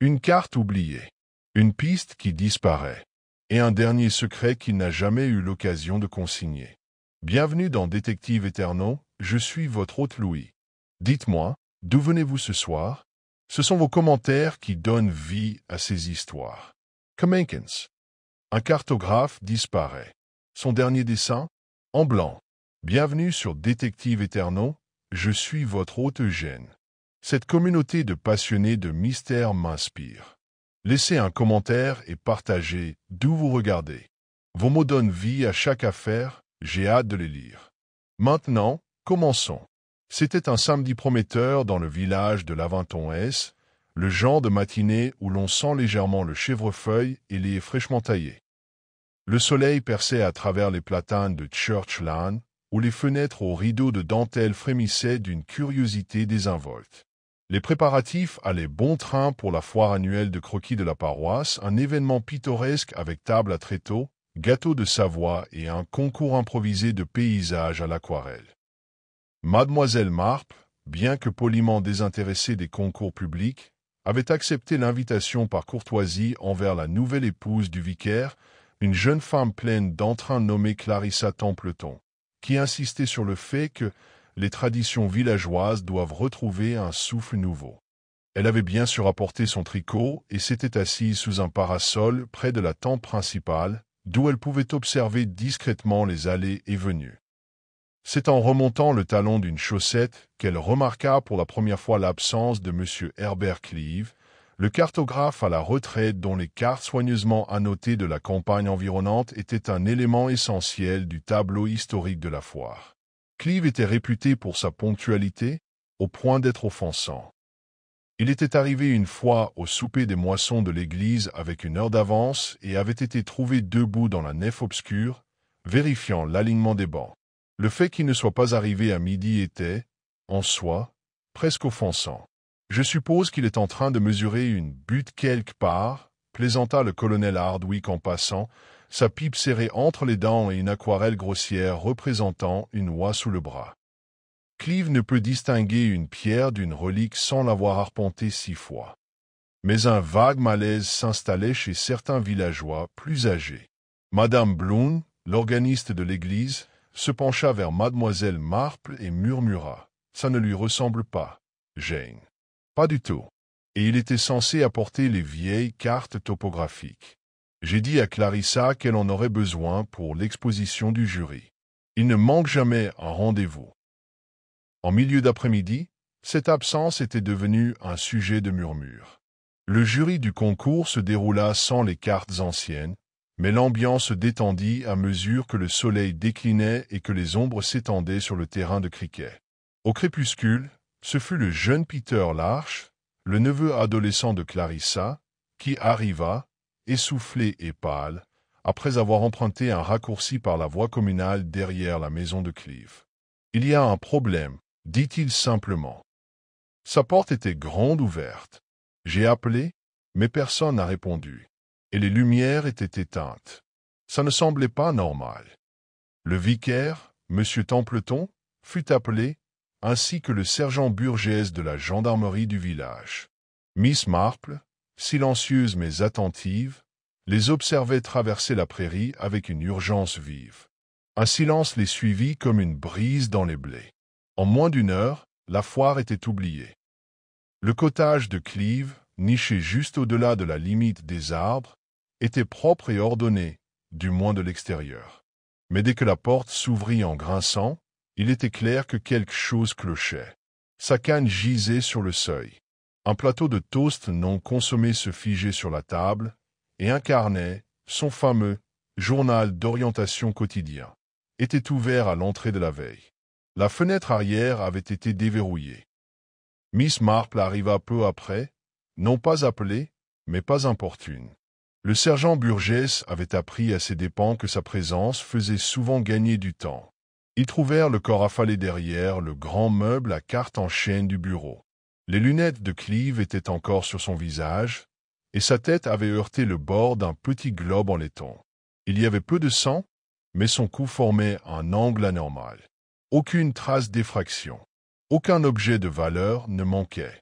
Une carte oubliée. Une piste qui disparaît. Et un dernier secret qu'il n'a jamais eu l'occasion de consigner. Bienvenue dans Détective Éternel, je suis votre hôte Louis. Dites-moi, d'où venez-vous ce soir? Ce sont vos commentaires qui donnent vie à ces histoires. Kamenkins. Un cartographe disparaît. Son dernier dessin? En blanc. Bienvenue sur Détective Éternel, je suis votre hôte Eugène. Cette communauté de passionnés de mystère m'inspire. Laissez un commentaire et partagez d'où vous regardez. Vos mots donnent vie à chaque affaire, j'ai hâte de les lire. Maintenant, commençons. C'était un samedi prometteur dans le village de Laventon-S, le genre de matinée où l'on sent légèrement le chèvrefeuille et les fraîchement taillés. Le soleil perçait à travers les platanes de Church Lane, où les fenêtres aux rideaux de dentelle frémissaient d'une curiosité désinvolte. Les préparatifs allaient bon train pour la foire annuelle de croquis de la paroisse, un événement pittoresque avec table à tréteaux, gâteau de Savoie et un concours improvisé de paysages à l'aquarelle. Mademoiselle Marple, bien que poliment désintéressée des concours publics, avait accepté l'invitation par courtoisie envers la nouvelle épouse du vicaire, une jeune femme pleine d'entrain nommée Clarissa Templeton, qui insistait sur le fait que les traditions villageoises doivent retrouver un souffle nouveau. Elle avait bien sûr apporté son tricot et s'était assise sous un parasol près de la tente principale, d'où elle pouvait observer discrètement les allées et venues. C'est en remontant le talon d'une chaussette qu'elle remarqua pour la première fois l'absence de M. Herbert Cleave, le cartographe à la retraite dont les cartes soigneusement annotées de la campagne environnante étaient un élément essentiel du tableau historique de la foire. Cleave était réputé pour sa ponctualité, au point d'être offensant. Il était arrivé une fois au souper des moissons de l'église avec une heure d'avance et avait été trouvé debout dans la nef obscure, vérifiant l'alignement des bancs. Le fait qu'il ne soit pas arrivé à midi était, en soi, presque offensant. « Je suppose qu'il est en train de mesurer une butte quelque part », plaisanta le colonel Hardwick en passant, sa pipe serrée entre les dents et une aquarelle grossière représentant une oie sous le bras. Cleave ne peut distinguer une pierre d'une relique sans l'avoir arpentée 6 fois. Mais un vague malaise s'installait chez certains villageois plus âgés. Madame Bloom, l'organiste de l'église, se pencha vers mademoiselle Marple et murmura « Ça ne lui ressemble pas, Jane. » « Pas du tout. » Et il était censé apporter les vieilles cartes topographiques. J'ai dit à Clarissa qu'elle en aurait besoin pour l'exposition du jury. Il ne manque jamais un rendez-vous. En milieu d'après-midi, cette absence était devenue un sujet de murmure. Le jury du concours se déroula sans les cartes anciennes, mais l'ambiance se détendit à mesure que le soleil déclinait et que les ombres s'étendaient sur le terrain de cricket. Au crépuscule, ce fut le jeune Peter Larche, le neveu adolescent de Clarissa, qui arriva, essoufflé et pâle, après avoir emprunté un raccourci par la voie communale derrière la maison de Cleave. « Il y a un problème, dit-il simplement. Sa porte était grande ouverte. J'ai appelé, mais personne n'a répondu, et les lumières étaient éteintes. Ça ne semblait pas normal. Le vicaire, M. Templeton, fut appelé, ainsi que le sergent Burgess de la gendarmerie du village. Miss Marple, silencieuse mais attentive, les observait traverser la prairie avec une urgence vive. Un silence les suivit comme une brise dans les blés. En moins d'une heure, la foire était oubliée. Le cottage de Cleave, niché juste au-delà de la limite des arbres, était propre et ordonné, du moins de l'extérieur. Mais dès que la porte s'ouvrit en grinçant, il était clair que quelque chose clochait. Sa canne gisait sur le seuil. Un plateau de toast non consommé se figeait sur la table, et un carnet, son fameux journal d'orientation quotidien, était ouvert à l'entrée de la veille. La fenêtre arrière avait été déverrouillée. Miss Marple arriva peu après, non pas appelée, mais pas importune. Le sergent Burgess avait appris à ses dépens que sa présence faisait souvent gagner du temps. Ils trouvèrent le corps affalé derrière le grand meuble à cartes en chêne du bureau. Les lunettes de Cleave étaient encore sur son visage, et sa tête avait heurté le bord d'un petit globe en laiton. Il y avait peu de sang, mais son cou formait un angle anormal. Aucune trace d'effraction. Aucun objet de valeur ne manquait.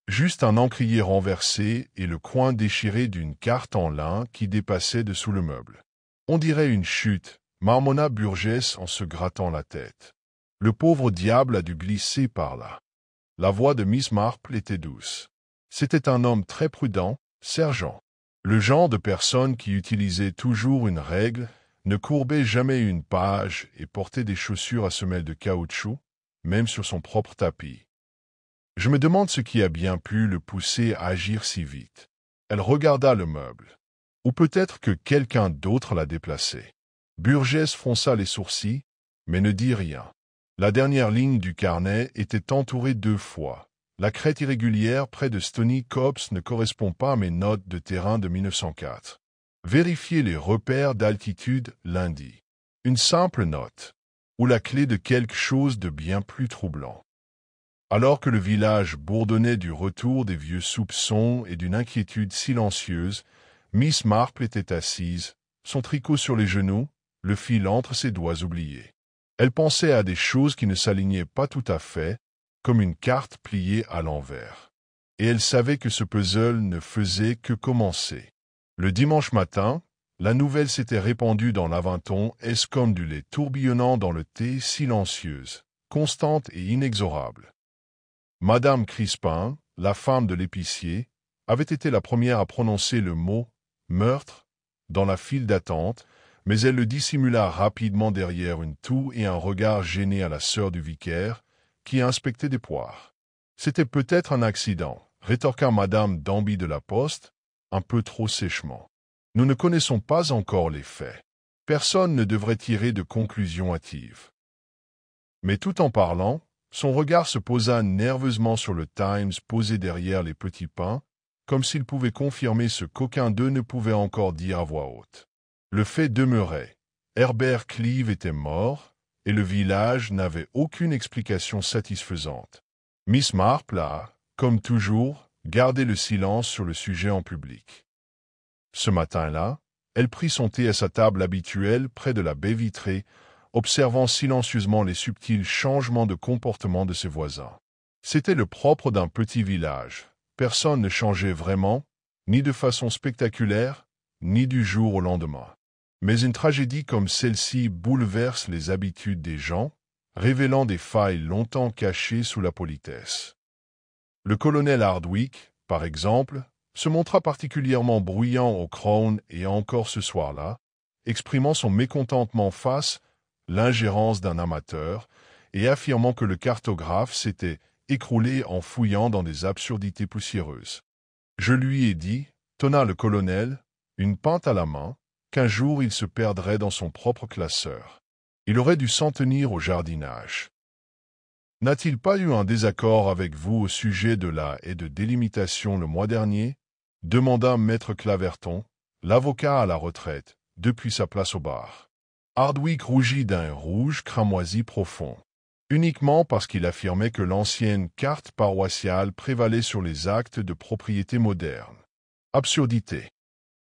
Juste un encrier renversé et le coin déchiré d'une carte en lin qui dépassait dessous le meuble. On dirait une chute, marmonna Burgess en se grattant la tête. Le pauvre diable a dû glisser par là. La voix de Miss Marple était douce. C'était un homme très prudent, sergent. Le genre de personne qui utilisait toujours une règle, ne courbait jamais une page et portait des chaussures à semelles de caoutchouc, même sur son propre tapis. Je me demande ce qui a bien pu le pousser à agir si vite. Elle regarda le meuble. Ou peut-être que quelqu'un d'autre l'a déplacé. Burgess fronça les sourcils, mais ne dit rien. La dernière ligne du carnet était entourée 2 fois. La crête irrégulière près de Stony Copse ne correspond pas à mes notes de terrain de 1904. Vérifiez les repères d'altitude lundi. Une simple note, ou la clé de quelque chose de bien plus troublant. Alors que le village bourdonnait du retour des vieux soupçons et d'une inquiétude silencieuse, Miss Marple était assise, son tricot sur les genoux, le fil entre ses doigts oubliés. Elle pensait à des choses qui ne s'alignaient pas tout à fait, comme une carte pliée à l'envers. Et elle savait que ce puzzle ne faisait que commencer. Le dimanche matin, la nouvelle s'était répandue dans l'Aventon comme du lait tourbillonnant dans le thé, silencieuse, constante et inexorable. Madame Crispin, la femme de l'épicier, avait été la première à prononcer le mot « meurtre » dans la file d'attente, mais elle le dissimula rapidement derrière une toux et un regard gêné à la sœur du vicaire, qui inspectait des poires. « C'était peut-être un accident », rétorqua Madame Danby de la Poste, un peu trop sèchement. « Nous ne connaissons pas encore les faits. Personne ne devrait tirer de conclusions hâtives. » Mais tout en parlant, son regard se posa nerveusement sur le Times posé derrière les petits pains, comme s'il pouvait confirmer ce qu'aucun d'eux ne pouvait encore dire à voix haute. Le fait demeurait. Herbert Cleave était mort, et le village n'avait aucune explication satisfaisante. Miss Marple a, comme toujours, gardé le silence sur le sujet en public. Ce matin-là, elle prit son thé à sa table habituelle près de la baie vitrée, observant silencieusement les subtils changements de comportement de ses voisins. C'était le propre d'un petit village. Personne ne changeait vraiment, ni de façon spectaculaire, ni du jour au lendemain. Mais une tragédie comme celle-ci bouleverse les habitudes des gens, révélant des failles longtemps cachées sous la politesse. Le colonel Hardwick, par exemple, se montra particulièrement bruyant au Crown et encore ce soir-là, exprimant son mécontentement face l'ingérence d'un amateur et affirmant que le cartographe s'était écroulé en fouillant dans des absurdités poussiéreuses. Je lui ai dit, tonna le colonel, une pinte à la main, qu'un jour il se perdrait dans son propre classeur. Il aurait dû s'en tenir au jardinage. N'a-t-il pas eu un désaccord avec vous au sujet de la haie de délimitation le mois dernier? Demanda maître Claverton, l'avocat à la retraite, depuis sa place au bar. Hardwick rougit d'un rouge cramoisi profond, uniquement parce qu'il affirmait que l'ancienne carte paroissiale prévalait sur les actes de propriété moderne. Absurdité.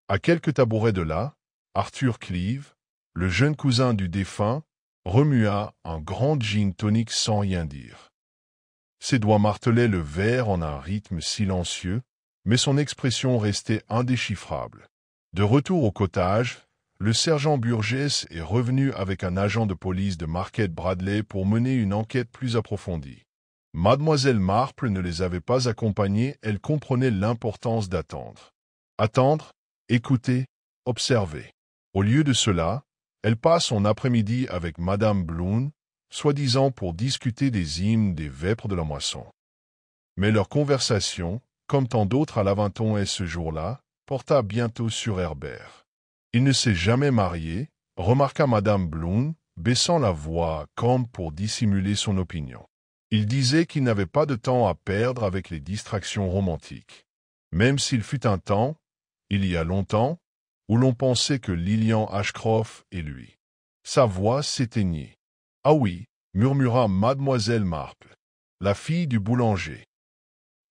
À quelques tabourets de là, Arthur Cleave, le jeune cousin du défunt, remua un grand gin tonic sans rien dire. Ses doigts martelaient le verre en un rythme silencieux, mais son expression restait indéchiffrable. De retour au cottage, le sergent Burgess est revenu avec un agent de police de Marquette Bradley pour mener une enquête plus approfondie. Mademoiselle Marple ne les avait pas accompagnés, elle comprenait l'importance d'attendre. Attendre, écouter, observer. Au lieu de cela, elle passe son après-midi avec Madame Bloom, soi-disant pour discuter des hymnes des vêpres de la moisson. Mais leur conversation, comme tant d'autres à l'Aventon ce jour-là, porta bientôt sur Herbert. Il ne s'est jamais marié, remarqua Madame Bloom, baissant la voix comme pour dissimuler son opinion. Il disait qu'il n'avait pas de temps à perdre avec les distractions romantiques. Même s'il fut un temps, il y a longtemps, où l'on pensait que Lillian Ashcroft et lui. Sa voix s'éteignit. « Ah oui » murmura Mademoiselle Marple, la fille du boulanger.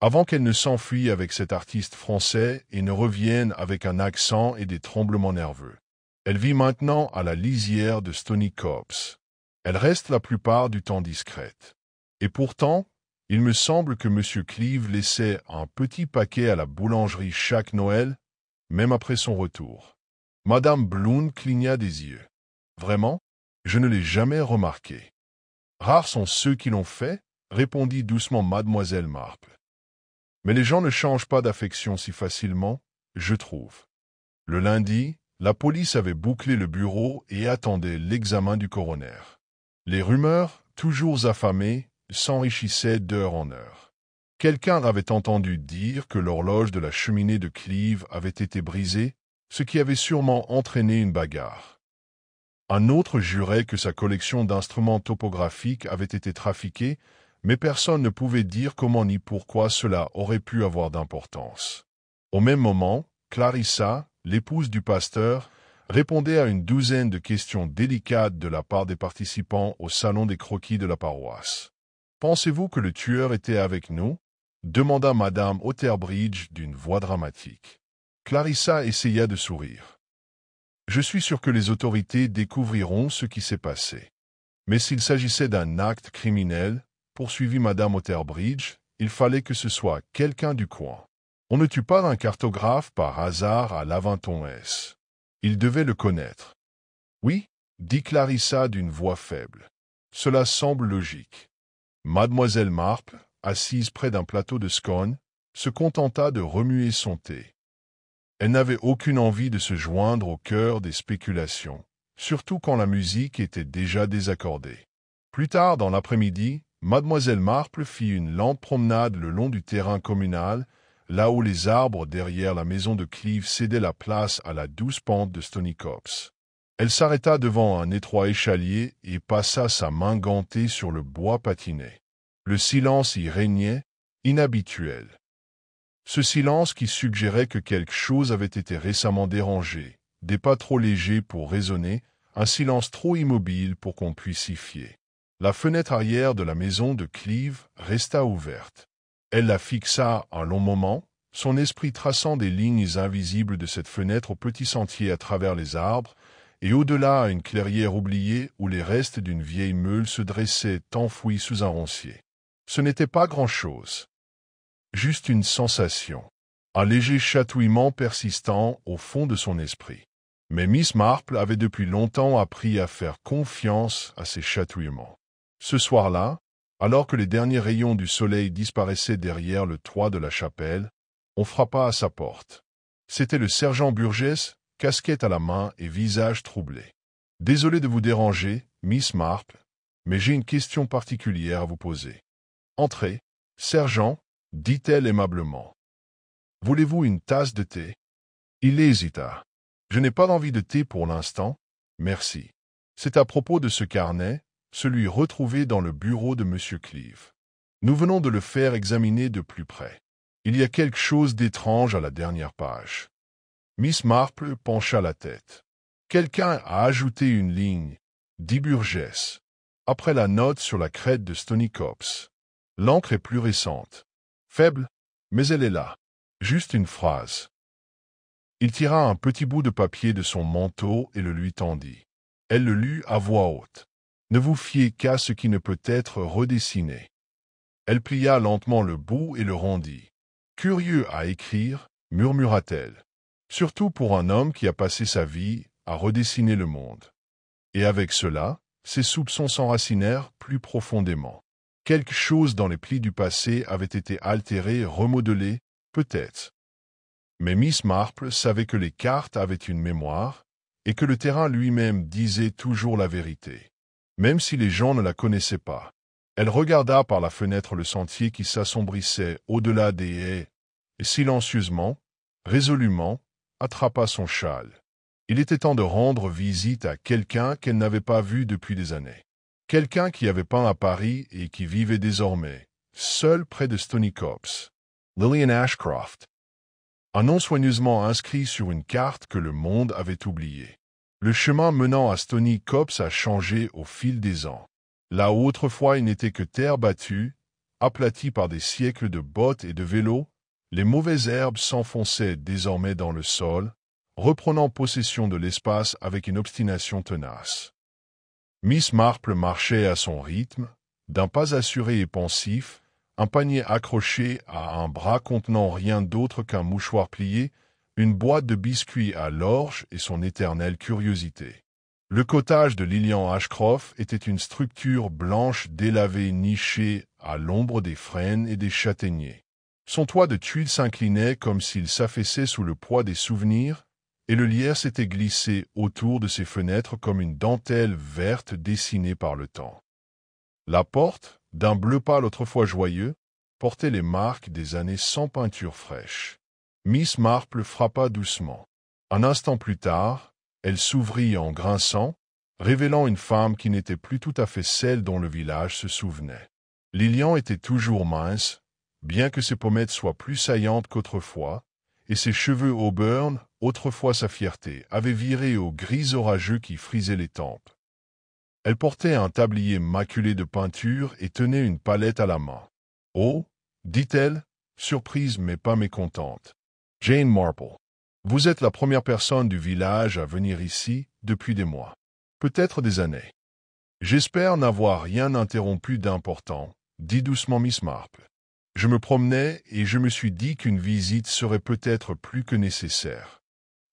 Avant qu'elle ne s'enfuie avec cet artiste français et ne revienne avec un accent et des tremblements nerveux. Elle vit maintenant à la lisière de Stony Copse. Elle reste la plupart du temps discrète. Et pourtant, Il me semble que M. Cleave laissait un petit paquet à la boulangerie chaque Noël, même après son retour. Madame Bloom cligna des yeux. Vraiment? Je ne l'ai jamais remarqué. Rares sont ceux qui l'ont fait, répondit doucement mademoiselle Marple. Mais les gens ne changent pas d'affection si facilement, je trouve. Le lundi, la police avait bouclé le bureau et attendait l'examen du coroner. Les rumeurs, toujours affamées, s'enrichissaient d'heure en heure. Quelqu'un avait entendu dire que l'horloge de la cheminée de Cleave avait été brisée, ce qui avait sûrement entraîné une bagarre. Un autre jurait que sa collection d'instruments topographiques avait été trafiquée, mais personne ne pouvait dire comment ni pourquoi cela aurait pu avoir d'importance. Au même moment, Clarissa, l'épouse du pasteur, répondait à une douzaine de questions délicates de la part des participants au salon des croquis de la paroisse. « Pensez-vous que le tueur était avec nous ?» demanda Madame Otterbridge d'une voix dramatique. Clarissa essaya de sourire. « Je suis sûr que les autorités découvriront ce qui s'est passé. Mais s'il s'agissait d'un acte criminel, poursuivit Madame Otterbridge, il fallait que ce soit quelqu'un du coin. On ne tue pas un cartographe par hasard à Laventon-S. Il devait le connaître. »« Oui, » dit Clarissa d'une voix faible. « Cela semble logique. » Mademoiselle Marple, assise près d'un plateau de scone, se contenta de remuer son thé. Elle n'avait aucune envie de se joindre au cœur des spéculations, surtout quand la musique était déjà désaccordée. Plus tard dans l'après-midi, Mademoiselle Marple fit une lente promenade le long du terrain communal, là où les arbres derrière la maison de Cleave cédaient la place à la douce pente de Stony Copse. Elle s'arrêta devant un étroit échalier et passa sa main gantée sur le bois patiné. Le silence y régnait, inhabituel. Ce silence qui suggérait que quelque chose avait été récemment dérangé, des pas trop légers pour résonner, un silence trop immobile pour qu'on puisse y fier. La fenêtre arrière de la maison de Cleave resta ouverte. Elle la fixa un long moment, son esprit traçant des lignes invisibles de cette fenêtre au petit sentier à travers les arbres, et au-delà à une clairière oubliée où les restes d'une vieille meule se dressaient enfouis sous un roncier. Ce n'était pas grand-chose. Juste une sensation, un léger chatouillement persistant au fond de son esprit. Mais Miss Marple avait depuis longtemps appris à faire confiance à ces chatouillements. Ce soir-là, alors que les derniers rayons du soleil disparaissaient derrière le toit de la chapelle, on frappa à sa porte. C'était le sergent Burgess, casquette à la main et visage troublé. « Désolé de vous déranger, Miss Marple, mais j'ai une question particulière à vous poser. »« Entrez, sergent, » dit-elle aimablement. « Voulez-vous une tasse de thé ?» Il hésita. « Je n'ai pas envie de thé pour l'instant, merci. C'est à propos de ce carnet, celui retrouvé dans le bureau de M. Cleave. Nous venons de le faire examiner de plus près. Il y a quelque chose d'étrange à la dernière page. » Miss Marple pencha la tête. « Quelqu'un a ajouté une ligne, dit Burgess, après la note sur la crête de Stony Copse. L'encre est plus récente. Faible, mais elle est là. Juste une phrase. » Il tira un petit bout de papier de son manteau et le lui tendit. Elle le lut à voix haute. « Ne vous fiez qu'à ce qui ne peut être redessiné. » Elle plia lentement le bout et le rendit. « Curieux à écrire, murmura-t-elle. Surtout pour un homme qui a passé sa vie à redessiner le monde. » Et avec cela, ses soupçons s'enracinèrent plus profondément. Quelque chose dans les plis du passé avait été altéré, remodelé, peut-être. Mais Miss Marple savait que les cartes avaient une mémoire, et que le terrain lui-même disait toujours la vérité, même si les gens ne la connaissaient pas. Elle regarda par la fenêtre le sentier qui s'assombrissait au-delà des haies, et silencieusement, résolument, attrapa son châle. Il était temps de rendre visite à quelqu'un qu'elle n'avait pas vu depuis des années. Quelqu'un qui avait peint à Paris et qui vivait désormais, seul près de Stony Copse. Lillian Ashcroft. Un nom soigneusement inscrit sur une carte que le monde avait oubliée. Le chemin menant à Stony Copse a changé au fil des ans. Là où autrefois il n'était que terre battue, aplatie par des siècles de bottes et de vélos, les mauvaises herbes s'enfonçaient désormais dans le sol, reprenant possession de l'espace avec une obstination tenace. Miss Marple marchait à son rythme, d'un pas assuré et pensif, un panier accroché à un bras contenant rien d'autre qu'un mouchoir plié, une boîte de biscuits à l'orge et son éternelle curiosité. Le cottage de Lillian Ashcroft était une structure blanche délavée nichée à l'ombre des frênes et des châtaigniers. Son toit de tuiles s'inclinait comme s'il s'affaissait sous le poids des souvenirs, et le lierre s'était glissé autour de ses fenêtres comme une dentelle verte dessinée par le temps. La porte, d'un bleu pâle autrefois joyeux, portait les marques des années sans peinture fraîche. Miss Marple frappa doucement. Un instant plus tard, elle s'ouvrit en grinçant, révélant une femme qui n'était plus tout à fait celle dont le village se souvenait. Lillian était toujours mince, bien que ses pommettes soient plus saillantes qu'autrefois, et ses cheveux auburn, autrefois sa fierté, avaient viré au gris orageux qui frisait les tempes. Elle portait un tablier maculé de peinture et tenait une palette à la main. « Oh » dit-elle, surprise mais pas mécontente. « Jane Marple, vous êtes la première personne du village à venir ici depuis des mois, peut-être des années. J'espère n'avoir rien interrompu d'important, » dit doucement Miss Marple. « Je me promenais et je me suis dit qu'une visite serait peut-être plus que nécessaire. »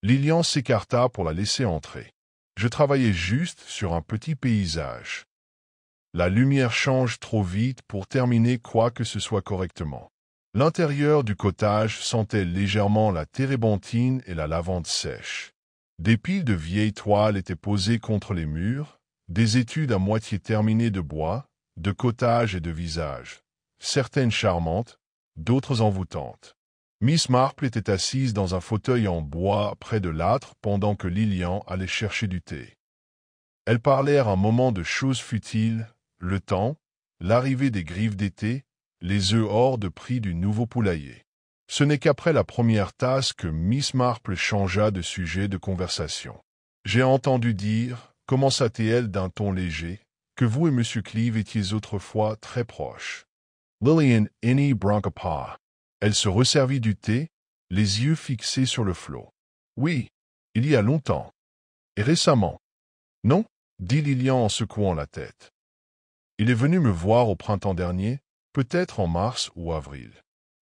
Lillian s'écarta pour la laisser entrer. Je travaillais juste sur un petit paysage. La lumière change trop vite pour terminer quoi que ce soit correctement. L'intérieur du cottage sentait légèrement la térébenthine et la lavande sèche. Des piles de vieilles toiles étaient posées contre les murs, des études à moitié terminées de bois, de cottage et de visage, certaines charmantes, d'autres envoûtantes. Miss Marple était assise dans un fauteuil en bois près de l'âtre pendant que Lillian allait chercher du thé. Elles parlèrent un moment de choses futiles, le temps, l'arrivée des grives d'été, les œufs hors de prix du nouveau poulailler. Ce n'est qu'après la première tasse que Miss Marple changea de sujet de conversation. « J'ai entendu dire, » commença-t-elle d'un ton léger, « que vous et M. Cleave étiez autrefois très proches. » Lillian n'y bronca pas. Elle se resservit du thé, les yeux fixés sur le flot. « Oui, il y a longtemps. Et récemment. »« Non » dit Lillian en secouant la tête. « Il est venu me voir au printemps dernier, peut-être en mars ou avril.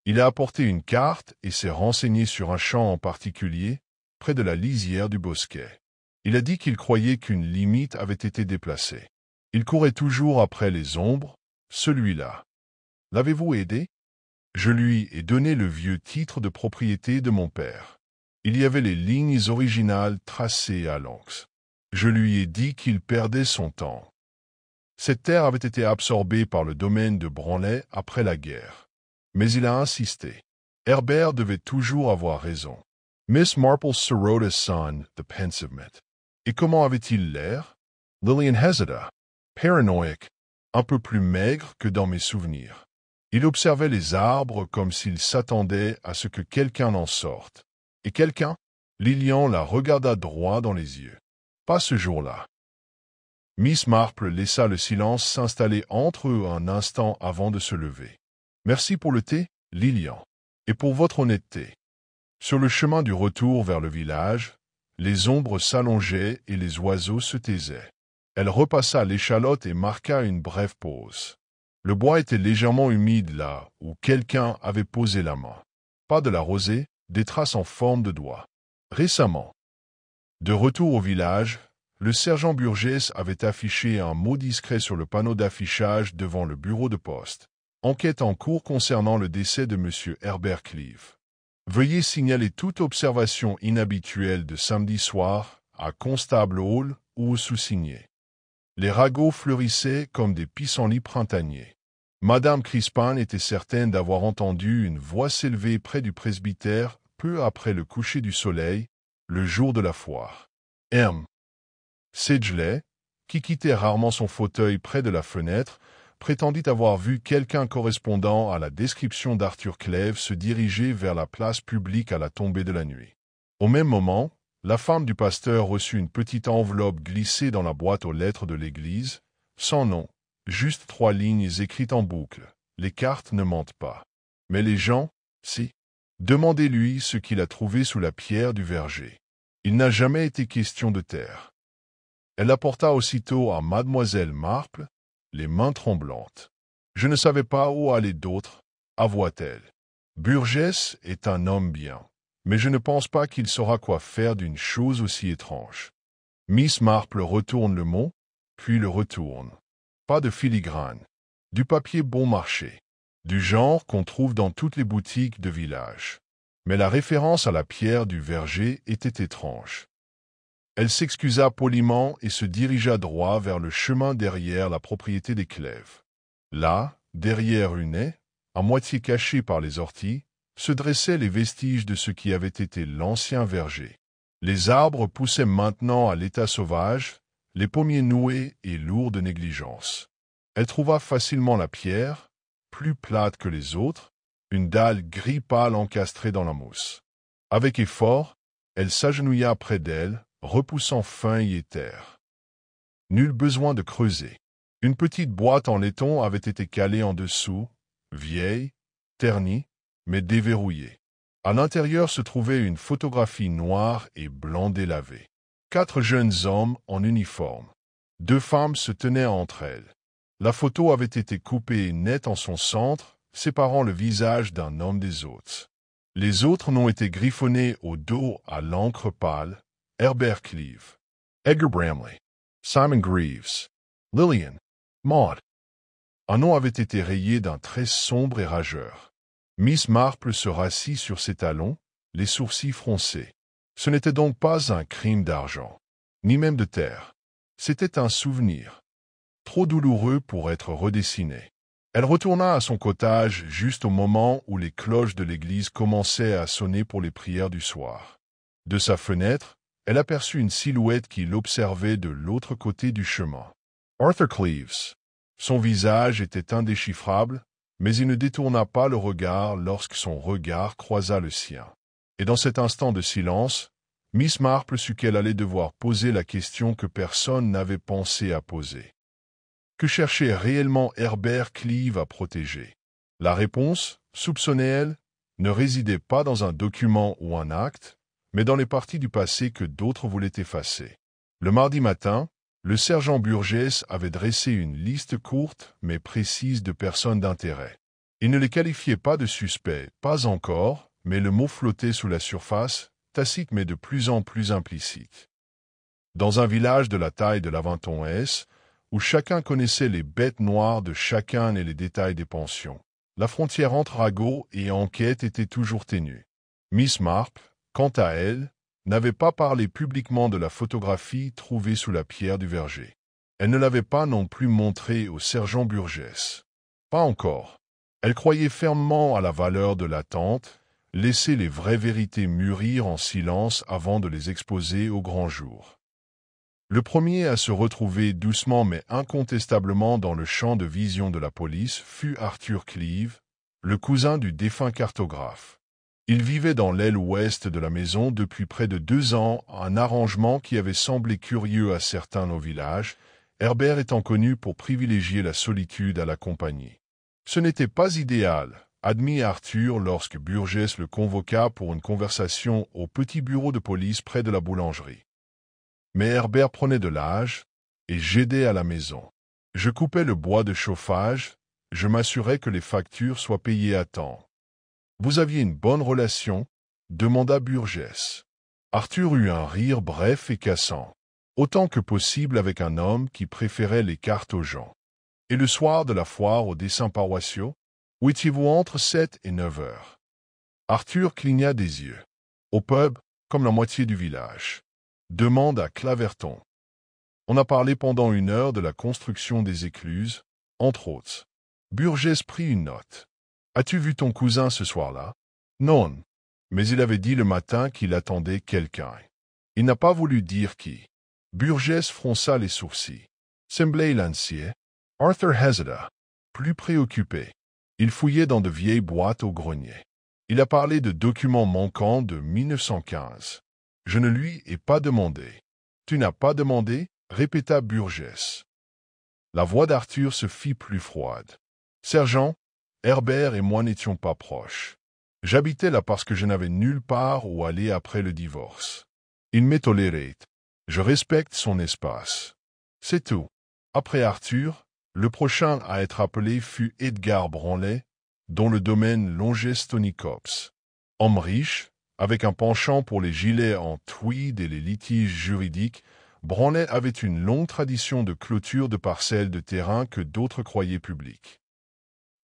Il a apporté une carte et s'est renseigné sur un champ en particulier, près de la lisière du bosquet. Il a dit qu'il croyait qu'une limite avait été déplacée. Il courait toujours après les ombres, celui-là. L'avez-vous aidé ? Je lui ai donné le vieux titre de propriété de mon père. Il y avait les lignes originales tracées à l'once. Je lui ai dit qu'il perdait son temps. Cette terre avait été absorbée par le domaine de Branley après la guerre. Mais il a insisté. Herbert devait toujours avoir raison. Miss Marple Sirota son, the pensive met. Et comment avait-il l'air? Lillian hésita. Paranoïaque, un peu plus maigre que dans mes souvenirs. Il observait les arbres comme s'il s'attendait à ce que quelqu'un en sorte. Et quelqu'un? Lillian la regarda droit dans les yeux. Pas ce jour-là. Miss Marple laissa le silence s'installer entre eux un instant avant de se lever. « Merci pour le thé, Lillian, et pour votre honnêteté. » Sur le chemin du retour vers le village, les ombres s'allongeaient et les oiseaux se taisaient. Elle repassa l'échalote et marqua une brève pause. Le bois était légèrement humide là où quelqu'un avait posé la main. Pas de la rosée, des traces en forme de doigts. Récemment. De retour au village, le sergent Burgess avait affiché un mot discret sur le panneau d'affichage devant le bureau de poste. Enquête en cours concernant le décès de M. Herbert Cleave. Veuillez signaler toute observation inhabituelle de samedi soir à Constable Hall ou au sous-signé. Les ragots fleurissaient comme des pissenlits printaniers. Madame Crispin était certaine d'avoir entendu une voix s'élever près du presbytère peu après le coucher du soleil, le jour de la foire. M. Sedgley, qui quittait rarement son fauteuil près de la fenêtre, prétendit avoir vu quelqu'un correspondant à la description d'Arthur Cleave se diriger vers la place publique à la tombée de la nuit. Au même moment, la femme du pasteur reçut une petite enveloppe glissée dans la boîte aux lettres de l'église, sans nom, juste 3 lignes écrites en boucle. Les cartes ne mentent pas. Mais les gens, si. Demandez-lui ce qu'il a trouvé sous la pierre du verger. Il n'a jamais été question de terre. Elle apporta aussitôt à mademoiselle Marple, les mains tremblantes. Je ne savais pas où aller d'autre, avoua-t-elle. Burgess est un homme bien, mais je ne pense pas qu'il saura quoi faire d'une chose aussi étrange. Miss Marple retourne le mot, puis le retourne. Pas de filigrane. Du papier bon marché. Du genre qu'on trouve dans toutes les boutiques de village. Mais la référence à la pierre du verger était étrange. Elle s'excusa poliment et se dirigea droit vers le chemin derrière la propriété des Clèves. Là, derrière une haie, à moitié cachée par les orties, se dressaient les vestiges de ce qui avait été l'ancien verger. Les arbres poussaient maintenant à l'état sauvage, les pommiers noués et lourds de négligence. Elle trouva facilement la pierre, plus plate que les autres, une dalle gris pâle encastrée dans la mousse. Avec effort, elle s'agenouilla près d'elle, repoussant feuilles et terre. Nul besoin de creuser. Une petite boîte en laiton avait été calée en dessous, vieille, ternie, mais déverrouillée. À l'intérieur se trouvait une photographie noire et blanc délavée. 4 jeunes hommes en uniforme. 2 femmes se tenaient entre elles. La photo avait été coupée net en son centre, séparant le visage d'un homme des autres. Les autres n'ont été griffonnés au dos à l'encre pâle. Herbert Cleave, Edgar Bramley, Simon Greaves, Lillian, Maud. Un nom avait été rayé d'un trait sombre et rageur. Miss Marple se rassit sur ses talons, les sourcils froncés. Ce n'était donc pas un crime d'argent, ni même de terre. C'était un souvenir, trop douloureux pour être redessiné. Elle retourna à son cottage juste au moment où les cloches de l'église commençaient à sonner pour les prières du soir. De sa fenêtre, elle aperçut une silhouette qui l'observait de l'autre côté du chemin. Arthur Cleaves. Son visage était indéchiffrable, mais il ne détourna pas le regard lorsque son regard croisa le sien. Et dans cet instant de silence, Miss Marple sut qu'elle allait devoir poser la question que personne n'avait pensé à poser. Que cherchait réellement Herbert Cleave à protéger? La réponse, soupçonnait-elle, ne résidait pas dans un document ou un acte, mais dans les parties du passé que d'autres voulaient effacer. Le mardi matin, le sergent Burgess avait dressé une liste courte mais précise de personnes d'intérêt. Il ne les qualifiait pas de suspects, pas encore, mais le mot flottait sous la surface, tacite mais de plus en plus implicite. Dans un village de la taille de l'Aventon-S, où chacun connaissait les bêtes noires de chacun et les détails des pensions, la frontière entre ragot et enquête était toujours ténue. Miss Marple, quant à elle, n'avait pas parlé publiquement de la photographie trouvée sous la pierre du verger. Elle ne l'avait pas non plus montrée au sergent Burgess. Pas encore. Elle croyait fermement à la valeur de l'attente, laisser les vraies vérités mûrir en silence avant de les exposer au grand jour. Le premier à se retrouver doucement mais incontestablement dans le champ de vision de la police fut Arthur Cleave, le cousin du défunt cartographe. Il vivait dans l'aile ouest de la maison depuis près de 2 ans, un arrangement qui avait semblé curieux à certains au village, Herbert étant connu pour privilégier la solitude à la compagnie. Ce n'était pas idéal, admit Arthur lorsque Burgess le convoqua pour une conversation au petit bureau de police près de la boulangerie. Mais Herbert prenait de l'âge, et j'aidais à la maison. Je coupais le bois de chauffage, je m'assurais que les factures soient payées à temps. Vous aviez une bonne relation? Demanda Burgess. Arthur eut un rire bref et cassant, autant que possible avec un homme qui préférait les cartes aux gens. Et le soir de la foire aux dessins paroissiaux, où étiez-vous entre 7 et 9 heures? Arthur cligna des yeux. Au pub, comme la moitié du village. Demande à Claverton. On a parlé pendant 1 heure de la construction des écluses, entre autres. Burgess prit une note. As-tu vu ton cousin ce soir-là? Non. Mais il avait dit le matin qu'il attendait quelqu'un. Il n'a pas voulu dire qui. Burgess fronça les sourcils. Semblait lancier. Arthur hésita, plus préoccupé. Il fouillait dans de vieilles boîtes au grenier. Il a parlé de documents manquants de 1915. Je ne lui ai pas demandé. Tu n'as pas demandé? Répéta Burgess. La voix d'Arthur se fit plus froide. Sergent, Herbert et moi n'étions pas proches. J'habitais là parce que je n'avais nulle part où aller après le divorce. Il m'est toléré. Je respecte son espace. C'est tout. Après Arthur, Le prochain à être appelé fut Edgar Branley, dont le domaine longeait Stony Copse. Homme riche, avec un penchant pour les gilets en tweed et les litiges juridiques, Branley avait une longue tradition de clôture de parcelles de terrain que d'autres croyaient publiques.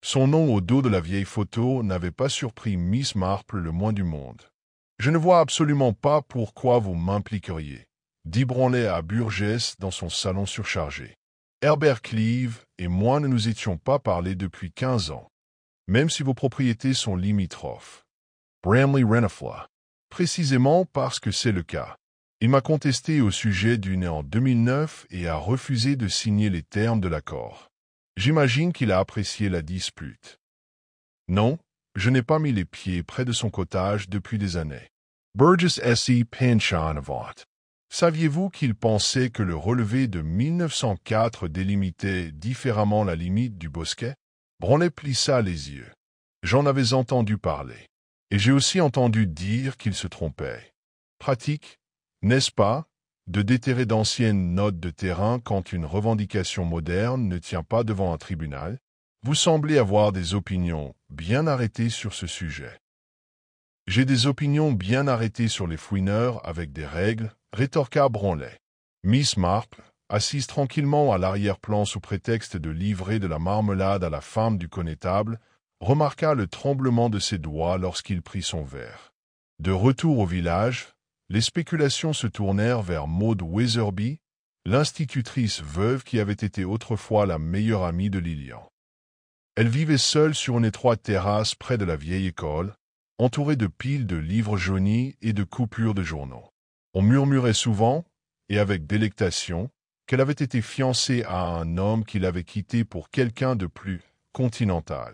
Son nom au dos de la vieille photo n'avait pas surpris Miss Marple le moins du monde. « Je ne vois absolument pas pourquoi vous m'impliqueriez », dit Branley à Burgess dans son salon surchargé. Herbert Cleave et moi ne nous étions pas parlé depuis 15 ans, même si vos propriétés sont limitrophes. Bramley Renafla. Précisément parce que c'est le cas. Il m'a contesté au sujet d'une en 2009 et a refusé de signer les termes de l'accord. J'imagine qu'il a apprécié la dispute. Non, je n'ai pas mis les pieds près de son cottage depuis des années. Burgess S.E. Pensionavant. Saviez-vous qu'il pensait que le relevé de 1904 délimitait différemment la limite du bosquet? Branley plissa les yeux. J'en avais entendu parler. Et j'ai aussi entendu dire qu'il se trompait. Pratique, n'est-ce pas, de déterrer d'anciennes notes de terrain quand une revendication moderne ne tient pas devant un tribunal? Vous semblez avoir des opinions bien arrêtées sur ce sujet. J'ai des opinions bien arrêtées sur les fouineurs avec des règles, rétorqua Branley. Miss Marple, assise tranquillement à l'arrière-plan sous prétexte de livrer de la marmelade à la femme du connétable, remarqua le tremblement de ses doigts lorsqu'il prit son verre. De retour au village, les spéculations se tournèrent vers Maud Weatherby, l'institutrice veuve qui avait été autrefois la meilleure amie de Lillian. Elle vivait seule sur une étroite terrasse près de la vieille école, entourée de piles de livres jaunis et de coupures de journaux. On murmurait souvent, et avec délectation, qu'elle avait été fiancée à un homme qui l'avait quittée pour quelqu'un de plus continental.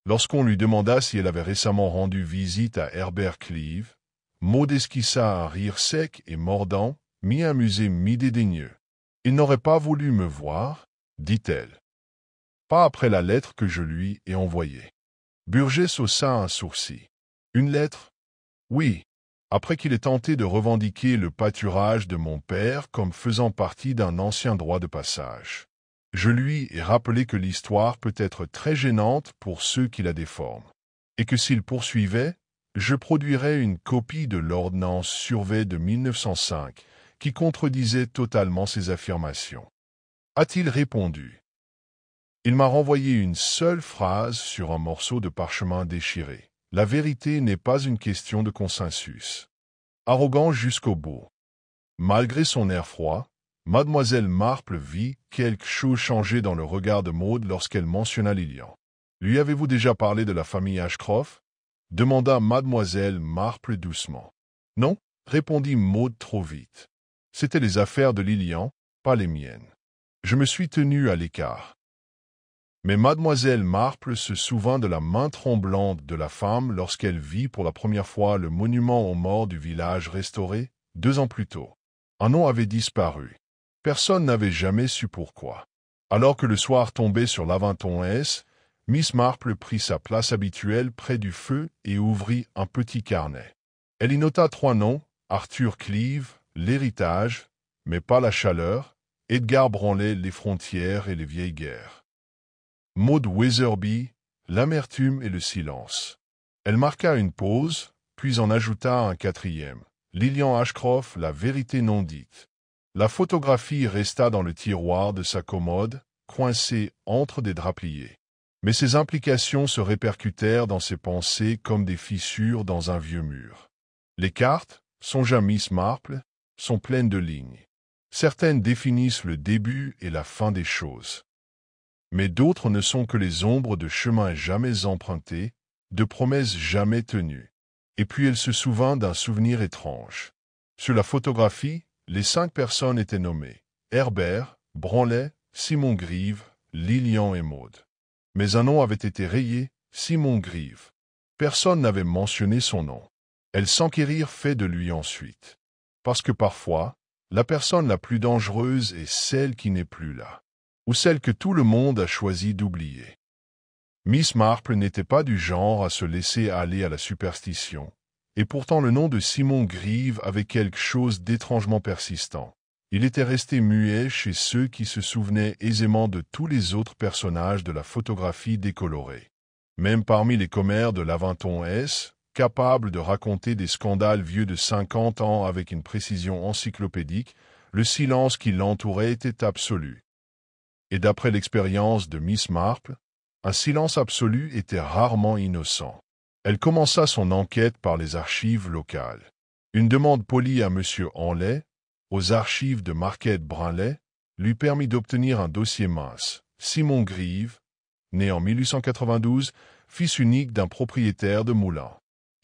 Lorsqu'on lui demanda si elle avait récemment rendu visite à Herbert Cleave, Maud esquissa un rire sec et mordant, mi-amusé, mi-dédaigneux. « Il n'aurait pas voulu me voir, dit-elle. Pas après la lettre que je lui ai envoyée. » Burgess haussa un sourcil. « Une lettre? Oui, après qu'il ait tenté de revendiquer le pâturage de mon père comme faisant partie d'un ancien droit de passage. Je lui ai rappelé que l'histoire peut être très gênante pour ceux qui la déforment, et que s'il poursuivait, je produirais une copie de l'ordonnance Survey de 1905 qui contredisait totalement ces affirmations. » A-t-il répondu. Il m'a renvoyé une seule phrase sur un morceau de parchemin déchiré. La vérité n'est pas une question de consensus. Arrogant jusqu'au bout. Malgré son air froid, Mademoiselle Marple vit quelque chose changer dans le regard de Maud lorsqu'elle mentionna Lillian. « Lui avez-vous déjà parlé de la famille Ashcroft » demanda Mademoiselle Marple doucement. « Non » répondit Maud trop vite. « C'étaient les affaires de Lillian, pas les miennes. Je me suis tenu à l'écart. » Mais Mademoiselle Marple se souvint de la main tremblante de la femme lorsqu'elle vit pour la première fois le monument aux morts du village restauré, 2 ans plus tôt. Un nom avait disparu. Personne n'avait jamais su pourquoi. Alors que le soir tombait sur l'Aventon S, Miss Marple prit sa place habituelle près du feu et ouvrit un petit carnet. Elle y nota 3 noms, Arthur Cleave, l'héritage, mais pas la chaleur, Edgar Branley, les frontières et les vieilles guerres. Maud Weatherby, l'amertume et le silence. Elle marqua une pause, puis en ajouta un 4e. Lillian Ashcroft, la vérité non dite. La photographie resta dans le tiroir de sa commode, coincée entre des draps pliés. Mais ses implications se répercutèrent dans ses pensées comme des fissures dans un vieux mur. Les cartes, songea Miss Marple, sont pleines de lignes. Certaines définissent le début et la fin des choses. Mais d'autres ne sont que les ombres de chemins jamais empruntés, de promesses jamais tenues. Et puis elle se souvint d'un souvenir étrange. Sur la photographie, les 5 personnes étaient nommées. Herbert, Branley, Simon Grieve, Lillian et Maud. Mais un nom avait été rayé, Simon Grieve. Personne n'avait mentionné son nom. Elles s'enquérirent fait de lui ensuite. Parce que parfois, la personne la plus dangereuse est celle qui n'est plus là. Ou celle que tout le monde a choisi d'oublier. Miss Marple n'était pas du genre à se laisser aller à la superstition, et pourtant le nom de Simon Grieve avait quelque chose d'étrangement persistant. Il était resté muet chez ceux qui se souvenaient aisément de tous les autres personnages de la photographie décolorée. Même parmi les commères de l'Aventon S, capables de raconter des scandales vieux de 50 ans avec une précision encyclopédique, le silence qui l'entourait était absolu. Et d'après l'expérience de Miss Marple, un silence absolu était rarement innocent. Elle commença son enquête par les archives locales. Une demande polie à M. Hanley, aux archives de Marquette Brinley, lui permit d'obtenir un dossier mince. Simon Grieve, né en 1892, fils unique d'un propriétaire de moulin.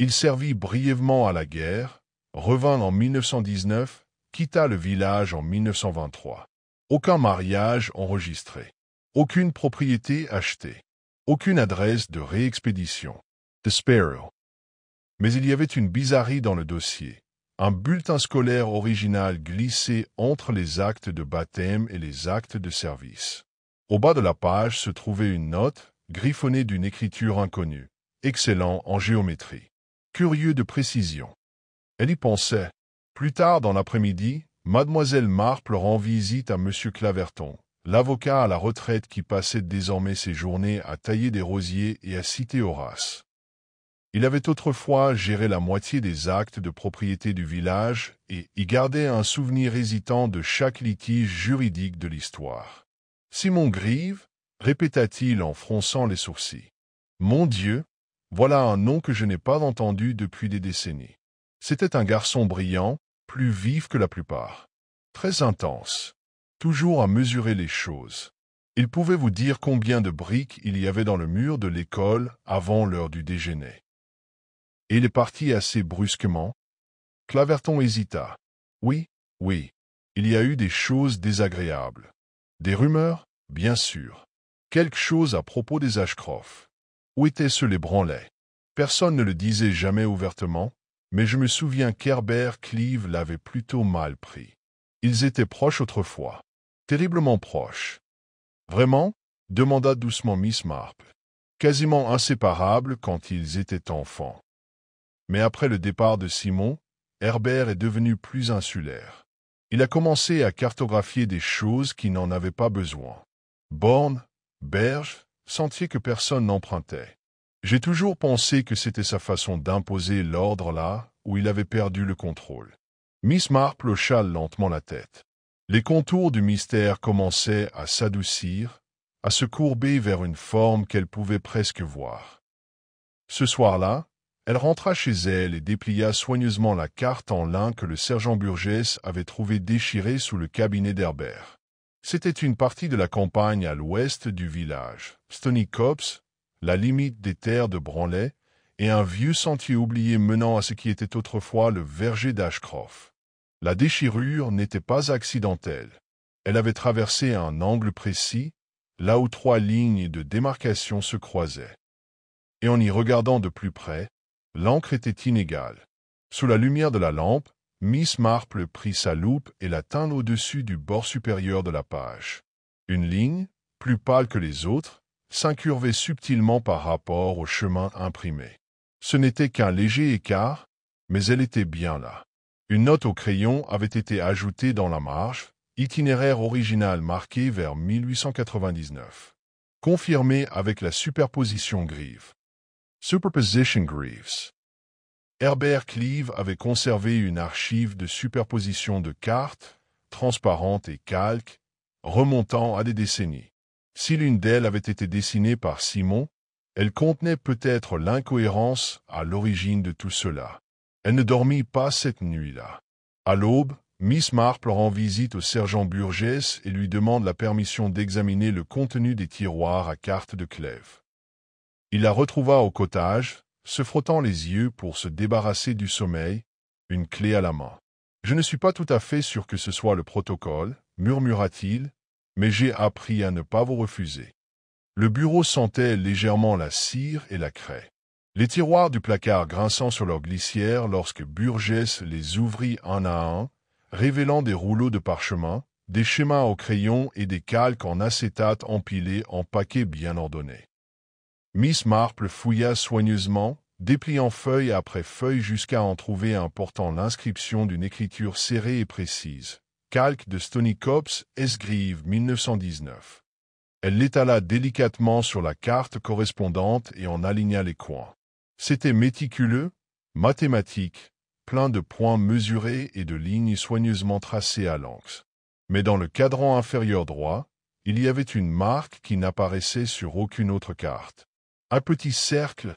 Il servit brièvement à la guerre, revint en 1919, quitta le village en 1923. Aucun mariage enregistré. Aucune propriété achetée. Aucune adresse de réexpédition. The Sparrow. Mais il y avait une bizarrerie dans le dossier. Un bulletin scolaire original glissé entre les actes de baptême et les actes de service. Au bas de la page se trouvait une note, griffonnée d'une écriture inconnue. Excellent en géométrie. Curieux de précision. Elle y pensait. Plus tard dans l'après-midi, Mademoiselle Marple rend visite à M. Claverton, l'avocat à la retraite qui passait désormais ses journées à tailler des rosiers et à citer Horace. Il avait autrefois géré la moitié des actes de propriété du village et y gardait un souvenir hésitant de chaque litige juridique de l'histoire. « Simon Grieve » répéta-t-il en fronçant les sourcils. « Mon Dieu, voilà un nom que je n'ai pas entendu depuis des décennies. » C'était un garçon brillant, plus vif que la plupart. Très intense, toujours à mesurer les choses. Il pouvait vous dire combien de briques il y avait dans le mur de l'école avant l'heure du déjeuner. Et il est parti assez brusquement. Claverton hésita. Oui, il y a eu des choses désagréables. Des rumeurs, bien sûr. Quelque chose à propos des Ashcroft. Où étaient-ce les Branley? Personne ne le disait jamais ouvertement, mais je me souviens qu'Herbert Cleave l'avait plutôt mal pris. Ils étaient proches autrefois. Terriblement proches. Vraiment? Demanda doucement Miss Marple. Quasiment inséparables quand ils étaient enfants. Mais après le départ de Simon, Herbert est devenu plus insulaire. Il a commencé à cartographier des choses qui n'en avaient pas besoin. Bornes, berges, sentiers que personne n'empruntait. J'ai toujours pensé que c'était sa façon d'imposer l'ordre là où il avait perdu le contrôle. Miss Marple hocha lentement la tête. Les contours du mystère commençaient à s'adoucir, à se courber vers une forme qu'elle pouvait presque voir. Ce soir-là, elle rentra chez elle et déplia soigneusement la carte en lin que le sergent Burgess avait trouvée déchirée sous le cabinet d'Herbert. C'était une partie de la campagne à l'ouest du village, Stony Copse, la limite des terres de Branley, et un vieux sentier oublié menant à ce qui était autrefois le verger d'Ashcroft. La déchirure n'était pas accidentelle. Elle avait traversé un angle précis, là où 3 lignes de démarcation se croisaient. Et en y regardant de plus près, l'encre était inégale. Sous la lumière de la lampe, Miss Marple prit sa loupe et la tint au-dessus du bord supérieur de la page. Une ligne, plus pâle que les autres, s'incurvait subtilement par rapport au chemin imprimé. Ce n'était qu'un léger écart, mais elle était bien là. Une note au crayon avait été ajoutée dans la marge, itinéraire original marqué vers 1899. Confirmé avec la superposition Grieve. Superposition Greaves. Herbert Cleave avait conservé une archive de superposition de cartes, transparentes et calques, remontant à des décennies. Si l'une d'elles avait été dessinée par Simon, elle contenait peut-être l'incohérence à l'origine de tout cela. Elle ne dormit pas cette nuit-là. À l'aube, Miss Marple rend visite au sergent Burgess et lui demande la permission d'examiner le contenu des tiroirs à cartes de Clèves. Il la retrouva au cottage, se frottant les yeux pour se débarrasser du sommeil, une clé à la main. « Je ne suis pas tout à fait sûr que ce soit le protocole, murmura-t-il, mais j'ai appris à ne pas vous refuser. » Le bureau sentait légèrement la cire et la craie. Les tiroirs du placard grinçant sur leur glissière lorsque Burgess les ouvrit un à un, révélant des rouleaux de parchemin, des schémas au crayon et des calques en acétate empilés en paquets bien ordonnés. Miss Marple fouilla soigneusement, dépliant feuille après feuille jusqu'à en trouver un portant l'inscription d'une écriture serrée et précise. calque de Stony Copse, Esgrive, 1919. Elle l'étala délicatement sur la carte correspondante et en aligna les coins. C'était méticuleux, mathématique, plein de points mesurés et de lignes soigneusement tracées à l'angle. Mais dans le cadran inférieur droit, il y avait une marque qui n'apparaissait sur aucune autre carte. Un petit cercle,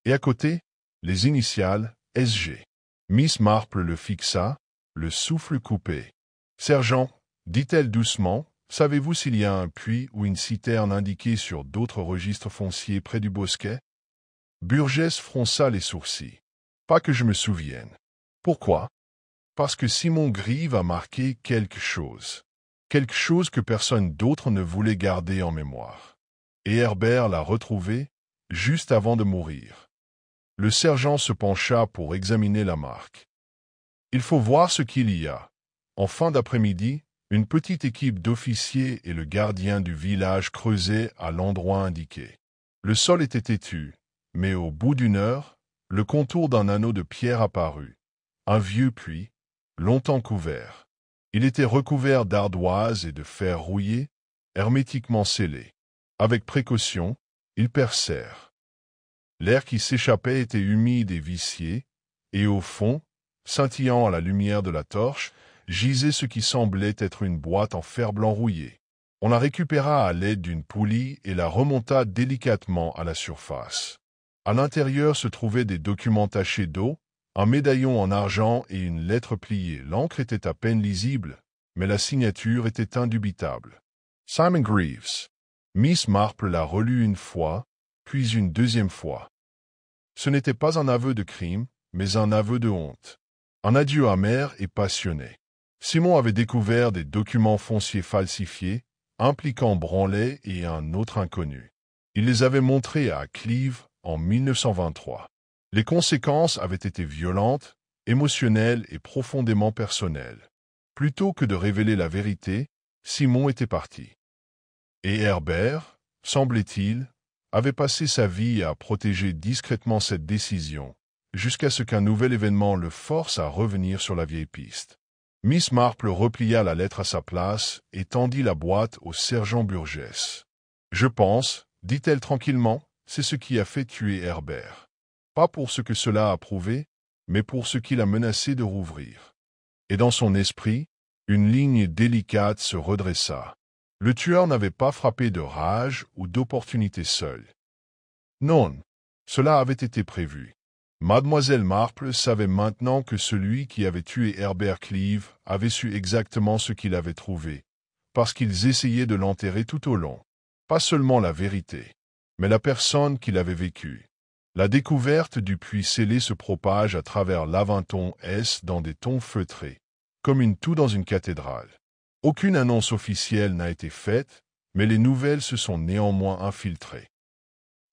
et à côté, les initiales SG. Miss Marple le fixa, le souffle coupé. « Sergent, dit-elle doucement, savez-vous s'il y a un puits ou une citerne indiquée sur d'autres registres fonciers près du bosquet ?» Burgess fronça les sourcils. « Pas que je me souvienne. »« Pourquoi ?»« Parce que Simon Grieve a marqué quelque chose. Quelque chose que personne d'autre ne voulait garder en mémoire. Et Herbert l'a retrouvé juste avant de mourir. » Le sergent se pencha pour examiner la marque. « Il faut voir ce qu'il y a. » En fin d'après-midi, une petite équipe d'officiers et le gardien du village creusaient à l'endroit indiqué. Le sol était têtu, mais au bout d'une heure, le contour d'un anneau de pierre apparut. Un vieux puits, longtemps couvert. Il était recouvert d'ardoise et de fer rouillé, hermétiquement scellé. Avec précaution, ils percèrent. L'air qui s'échappait était humide et vicié, et au fond, scintillant à la lumière de la torche, gisait ce qui semblait être une boîte en fer blanc rouillé. On la récupéra à l'aide d'une poulie et la remonta délicatement à la surface. À l'intérieur se trouvaient des documents tachés d'eau, un médaillon en argent et une lettre pliée. L'encre était à peine lisible, mais la signature était indubitable. Simon Greaves. Miss Marple la relut une fois, puis une deuxième fois. Ce n'était pas un aveu de crime, mais un aveu de honte. Un adieu amer et passionné. Simon avait découvert des documents fonciers falsifiés, impliquant Branley et un autre inconnu. Il les avait montrés à Cleave en 1923. Les conséquences avaient été violentes, émotionnelles et profondément personnelles. Plutôt que de révéler la vérité, Simon était parti. Et Herbert, semblait-il, avait passé sa vie à protéger discrètement cette décision, jusqu'à ce qu'un nouvel événement le force à revenir sur la vieille piste. Miss Marple replia la lettre à sa place et tendit la boîte au sergent Burgess. « Je pense, dit-elle tranquillement, c'est ce qui a fait tuer Herbert. Pas pour ce que cela a prouvé, mais pour ce qu'il a menacé de rouvrir. » Et dans son esprit, une ligne délicate se redressa. Le tueur n'avait pas frappé de rage ou d'opportunité seul. Non, cela avait été prévu. Mademoiselle Marple savait maintenant que celui qui avait tué Herbert Cleave avait su exactement ce qu'il avait trouvé, parce qu'ils essayaient de l'enterrer tout au long. Pas seulement la vérité, mais la personne qui l'avait vécue. La découverte du puits scellé se propage à travers l'Aventon S dans des tons feutrés, comme une toux dans une cathédrale. Aucune annonce officielle n'a été faite, mais les nouvelles se sont néanmoins infiltrées.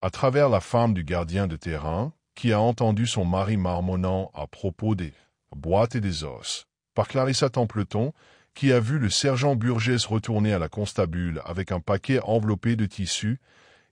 À travers la femme du gardien de terrain, qui a entendu son mari marmonnant à propos des boîtes et des os, par Clarissa Templeton, qui a vu le sergent Burgess retourner à la constabule avec un paquet enveloppé de tissu,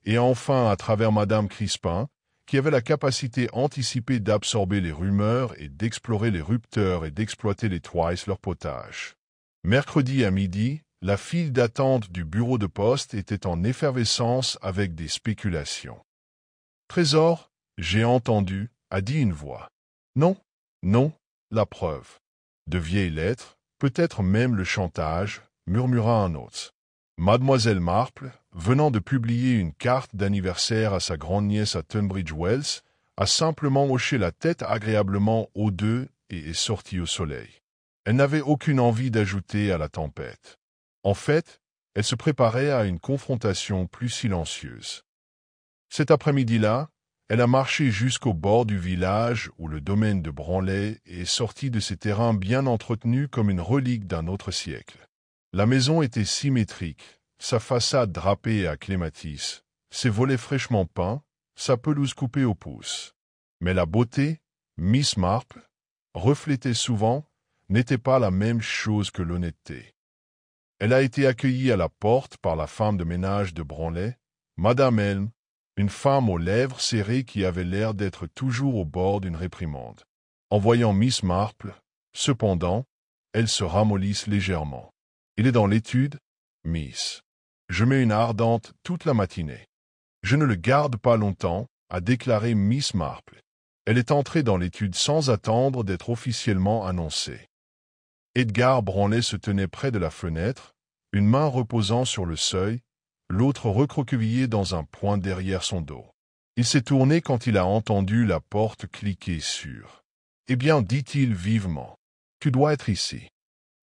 et enfin à travers Madame Crispin, qui avait la capacité anticipée d'absorber les rumeurs et d'explorer les rupteurs et d'exploiter les Twice leur potage. Mercredi à midi, la file d'attente du bureau de poste était en effervescence avec des spéculations. « Trésor, j'ai entendu, » a dit une voix. « Non, non, la preuve. » De vieilles lettres, peut-être même le chantage, murmura un autre. Mademoiselle Marple, venant de publier une carte d'anniversaire à sa grande-nièce à Tunbridge Wells, a simplement hoché la tête agréablement aux deux et est sortie au soleil. Elle n'avait aucune envie d'ajouter à la tempête. En fait, elle se préparait à une confrontation plus silencieuse. Cet après-midi-là, elle a marché jusqu'au bord du village où le domaine de Branley est sorti de ses terrains bien entretenus comme une relique d'un autre siècle. La maison était symétrique, sa façade drapée à clématis, ses volets fraîchement peints, sa pelouse coupée au pouce. Mais la beauté, Miss Marple, reflétait souvent, n'était pas la même chose que l'honnêteté. Elle a été accueillie à la porte par la femme de ménage de Branley, Madame Helm, une femme aux lèvres serrées qui avait l'air d'être toujours au bord d'une réprimande. En voyant Miss Marple, cependant, elles se ramollissent légèrement. Il est dans l'étude, Miss. Je mets une ardente toute la matinée. Je ne le garde pas longtemps, a déclaré Miss Marple. Elle est entrée dans l'étude sans attendre d'être officiellement annoncée. Edgar Branley se tenait près de la fenêtre, une main reposant sur le seuil, l'autre recroquevillée dans un point derrière son dos. Il s'est tourné quand il a entendu la porte cliquer sur. « Eh bien, dit-il vivement, tu dois être ici. »«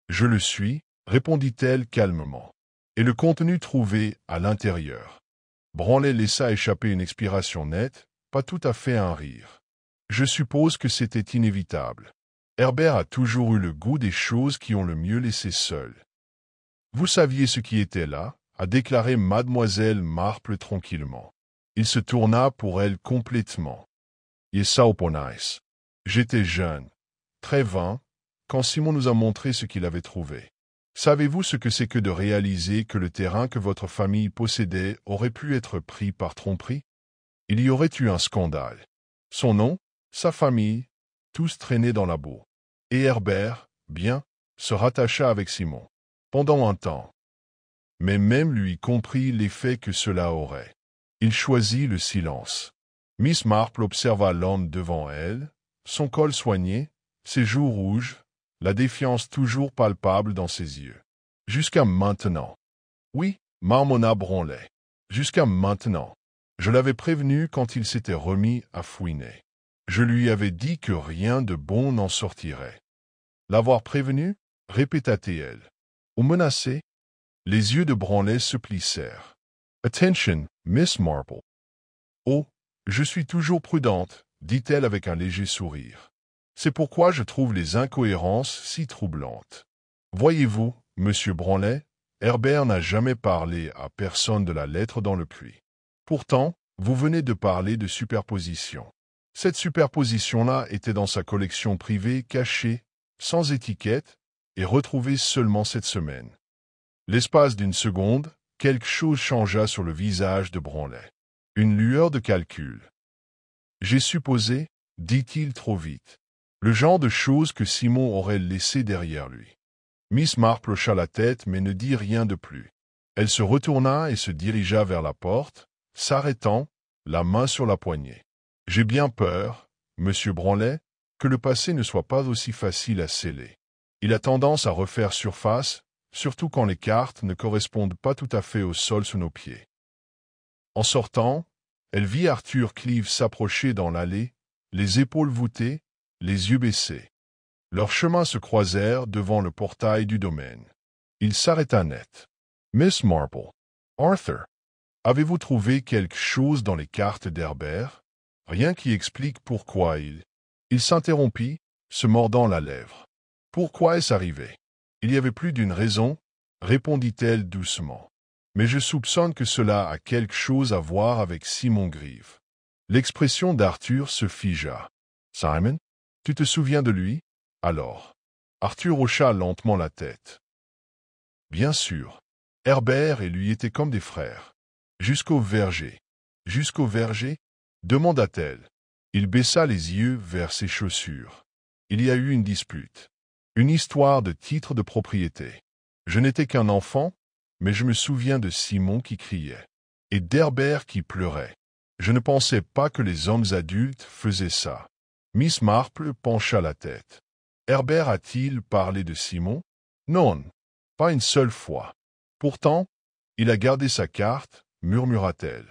Je le suis, » répondit-elle calmement. « Et le contenu trouvé à l'intérieur. » Branley laissa échapper une expiration nette, pas tout à fait un rire. « Je suppose que c'était inévitable. Herbert a toujours eu le goût des choses qui ont le mieux laissé seul. »« Vous saviez ce qui était là ?» a déclaré mademoiselle Marple tranquillement. Il se tourna pour elle complètement. « Yes, j'étais jeune, très vain, quand Simon nous a montré ce qu'il avait trouvé. Savez-vous ce que c'est que de réaliser que le terrain que votre famille possédait aurait pu être pris par tromperie? Il y aurait eu un scandale. Son nom, sa famille, tous traînaient dans la boue. Et Herbert, bien, se rattacha avec Simon. Pendant un temps. Mais même lui comprit l'effet que cela aurait. Il choisit le silence. Miss Marple observa l'homme devant elle, son col soigné, ses joues rouges, la défiance toujours palpable dans ses yeux. « Jusqu'à maintenant. »« Oui, marmonna Branley. Jusqu'à maintenant. Je l'avais prévenu quand il s'était remis à fouiner. Je lui avais dit que rien de bon n'en sortirait. »« L'avoir prévenu ?» répéta-t-elle. « Ou menacé ?» Les yeux de Branley se plissèrent. « Attention, Miss Marple. »« Oh, je suis toujours prudente, » dit-elle avec un léger sourire. « C'est pourquoi je trouve les incohérences si troublantes. Voyez-vous, Monsieur Branley, Herbert n'a jamais parlé à personne de la lettre dans le puits. Pourtant, vous venez de parler de superposition. Cette superposition-là était dans sa collection privée, cachée, sans étiquette, et retrouvée seulement cette semaine. » L'espace d'une seconde, quelque chose changea sur le visage de Branley. Une lueur de calcul. « J'ai supposé, » dit-il trop vite, le genre de choses que Simon aurait laissé derrière lui. Miss Marple hocha la tête mais ne dit rien de plus. Elle se retourna et se dirigea vers la porte, s'arrêtant, la main sur la poignée. « J'ai bien peur, Monsieur Branley, que le passé ne soit pas aussi facile à sceller. Il a tendance à refaire surface, surtout quand les cartes ne correspondent pas tout à fait au sol sous nos pieds. » En sortant, elle vit Arthur Cleeve s'approcher dans l'allée, les épaules voûtées, les yeux baissés. Leurs chemins se croisèrent devant le portail du domaine. Il s'arrêta net. « Miss Marple, Arthur, avez-vous trouvé quelque chose dans les cartes d'Herbert? Rien qui explique pourquoi il... » Il s'interrompit, se mordant la lèvre. « Pourquoi est-ce arrivé? Il y avait plus d'une raison, » répondit-elle doucement. « Mais je soupçonne que cela a quelque chose à voir avec Simon Grieve. » L'expression d'Arthur se figea. « Simon, tu te souviens de lui? » Alors, Arthur hocha lentement la tête. « Bien sûr. Herbert et lui étaient comme des frères. Jusqu'au verger. »« Jusqu'au verger ?» demanda-t-elle. Il baissa les yeux vers ses chaussures. « Il y a eu une dispute. Une histoire de titre de propriété. Je n'étais qu'un enfant, mais je me souviens de Simon qui criait, et d'Herbert qui pleurait. Je ne pensais pas que les hommes adultes faisaient ça. » Miss Marple pencha la tête. « Herbert a-t-il parlé de Simon? » ?»« Non, pas une seule fois. Pourtant, il a gardé sa carte, » murmura-t-elle.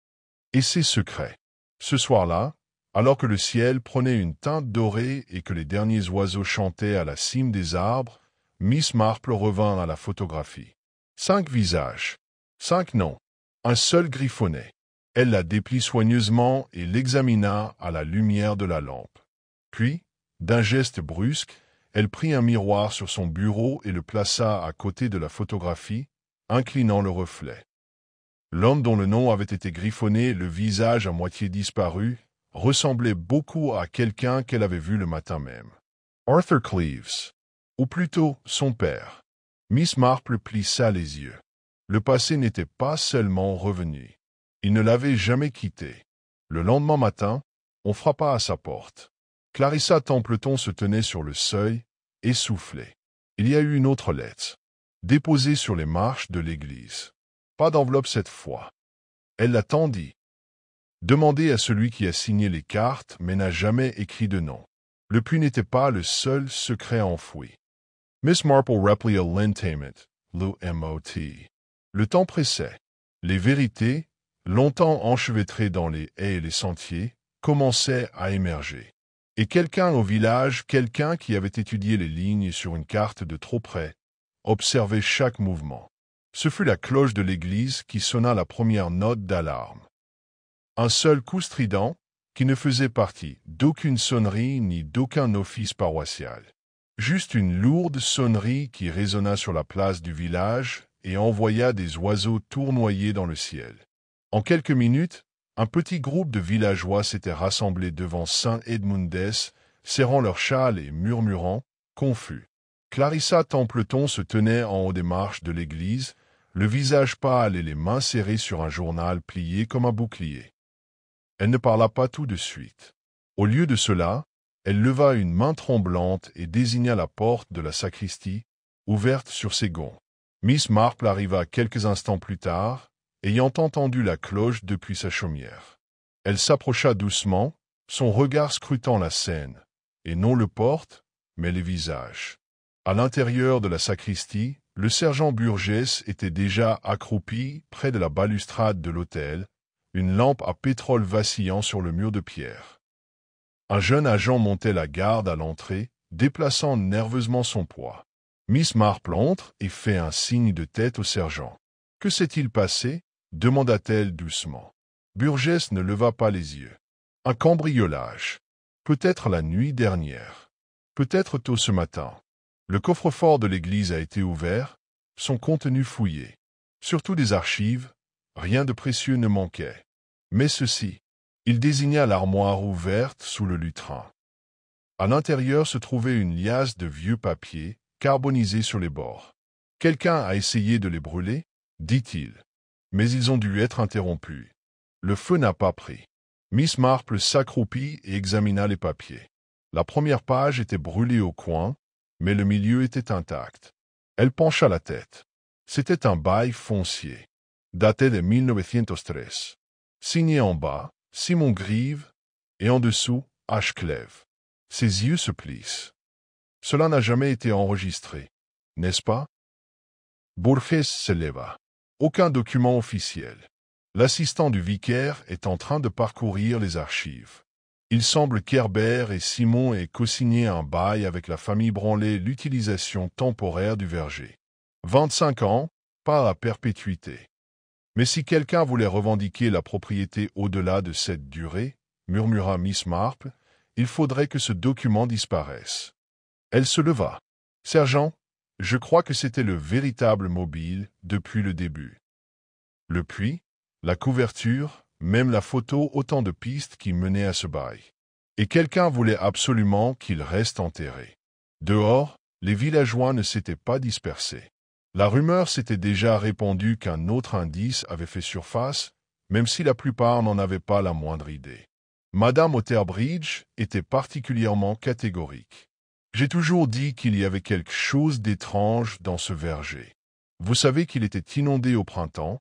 « Et ses secrets. Ce soir-là, alors que le ciel prenait une teinte dorée et que les derniers oiseaux chantaient à la cime des arbres, Miss Marple revint à la photographie. 5 visages, 5 noms, un seul griffonnet. Elle la déplie soigneusement et l'examina à la lumière de la lampe. Puis, d'un geste brusque, elle prit un miroir sur son bureau et le plaça à côté de la photographie, inclinant le reflet. L'homme dont le nom avait été griffonné, le visage à moitié disparu, ressemblait beaucoup à quelqu'un qu'elle avait vu le matin même. Arthur Cleves, ou plutôt son père. Miss Marple plissa les yeux. Le passé n'était pas seulement revenu. Il ne l'avait jamais quitté. Le lendemain matin, on frappa à sa porte. Clarissa Templeton se tenait sur le seuil, essoufflée. Il y a eu une autre lettre, déposée sur les marches de l'église. Pas d'enveloppe cette fois. Elle la tendit. Demandez à celui qui a signé les cartes, mais n'a jamais écrit de nom. Le puits n'était pas le seul secret enfoui. Miss Marple rappelait à l'entertainment, le MOT. Le temps pressait. Les vérités, longtemps enchevêtrées dans les haies et les sentiers, commençaient à émerger. Et quelqu'un au village, quelqu'un qui avait étudié les lignes sur une carte de trop près, observait chaque mouvement. Ce fut la cloche de l'église qui sonna la première note d'alarme. Un seul coup strident, qui ne faisait partie d'aucune sonnerie ni d'aucun office paroissial. Juste une lourde sonnerie qui résonna sur la place du village et envoya des oiseaux tournoyer dans le ciel. En quelques minutes, un petit groupe de villageois s'était rassemblé devant Saint Edmundes, serrant leurs châles et murmurant, confus. Clarissa Templeton se tenait en haut des marches de l'église, le visage pâle et les mains serrées sur un journal plié comme un bouclier. Elle ne parla pas tout de suite. Au lieu de cela, elle leva une main tremblante et désigna la porte de la sacristie, ouverte sur ses gonds. Miss Marple arriva quelques instants plus tard, ayant entendu la cloche depuis sa chaumière. Elle s'approcha doucement, son regard scrutant la scène, et non le porte, mais les visages. À l'intérieur de la sacristie, le sergent Burgess était déjà accroupi près de la balustrade de l'autel, une lampe à pétrole vacillant sur le mur de pierre. Un jeune agent montait la garde à l'entrée, déplaçant nerveusement son poids. Miss Marple entre et fait un signe de tête au sergent. « Que s'est-il passé » demanda-t-elle doucement. Burgess ne leva pas les yeux. « Un cambriolage. Peut-être la nuit dernière. Peut-être tôt ce matin. Le coffre-fort de l'église a été ouvert, son contenu fouillé. Surtout des archives, rien de précieux ne manquait. Mais ceci, il désigna l'armoire ouverte sous le lutrin. À l'intérieur se trouvait une liasse de vieux papiers, carbonisés sur les bords. Quelqu'un a essayé de les brûler, dit-il. Mais ils ont dû être interrompus. Le feu n'a pas pris. Miss Marple s'accroupit et examina les papiers. La première page était brûlée au coin, mais le milieu était intact. Elle pencha la tête. C'était un bail foncier, daté de 1913. Signé en bas, Simon Grieve, et en dessous, H. Clève. Ses yeux se plissent. Cela n'a jamais été enregistré, n'est-ce pas? Burgess se leva. Aucun document officiel. L'assistant du vicaire est en train de parcourir les archives. Il semble qu'Herbert et Simon aient co-signé un bail avec la famille Branley l'utilisation temporaire du verger. 25 ans, pas à perpétuité. Mais si quelqu'un voulait revendiquer la propriété au-delà de cette durée, murmura Miss Marple, il faudrait que ce document disparaisse. Elle se leva. Sergent, je crois que c'était le véritable mobile depuis le début. Le puits, la couverture, même la photo, autant de pistes qui menaient à ce bail. Et quelqu'un voulait absolument qu'il reste enterré. Dehors, les villageois ne s'étaient pas dispersés. La rumeur s'était déjà répandue qu'un autre indice avait fait surface, même si la plupart n'en avaient pas la moindre idée. Madame Otterbridge était particulièrement catégorique. J'ai toujours dit qu'il y avait quelque chose d'étrange dans ce verger. Vous savez qu'il était inondé au printemps,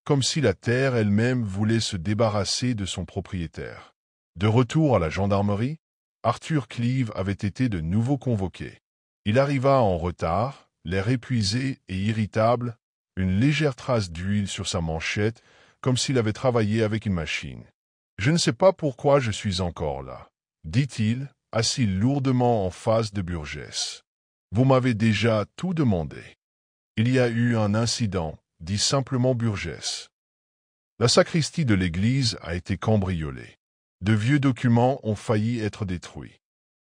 comme si la terre elle-même voulait se débarrasser de son propriétaire. De retour à la gendarmerie, Arthur Cleeve avait été de nouveau convoqué. Il arriva en retard, l'air épuisé et irritable, une légère trace d'huile sur sa manchette, comme s'il avait travaillé avec une machine. « Je ne sais pas pourquoi je suis encore là, » dit-il, assis lourdement en face de Burgess. « Vous m'avez déjà tout demandé. »« Il y a eu un incident, » dit simplement Burgess. La sacristie de l'église a été cambriolée. De vieux documents ont failli être détruits.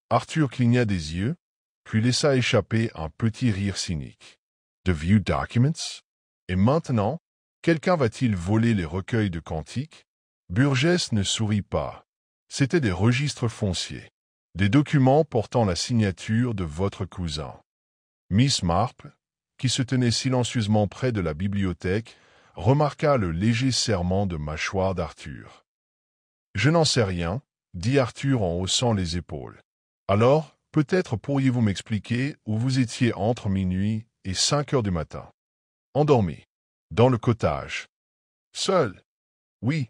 Arthur cligna des yeux, puis laissa échapper un petit rire cynique. De vieux documents? Et maintenant, quelqu'un va-t-il voler les recueils de cantiques? Burgess ne sourit pas. C'étaient des registres fonciers, des documents portant la signature de votre cousin. Miss Marple, qui se tenait silencieusement près de la bibliothèque, remarqua le léger serrement de mâchoire d'Arthur. « Je n'en sais rien, » dit Arthur en haussant les épaules. « Alors, Peut-être pourriez-vous m'expliquer où vous étiez entre minuit et 5 heures du matin. Endormi. Dans le cottage. Seul. Oui.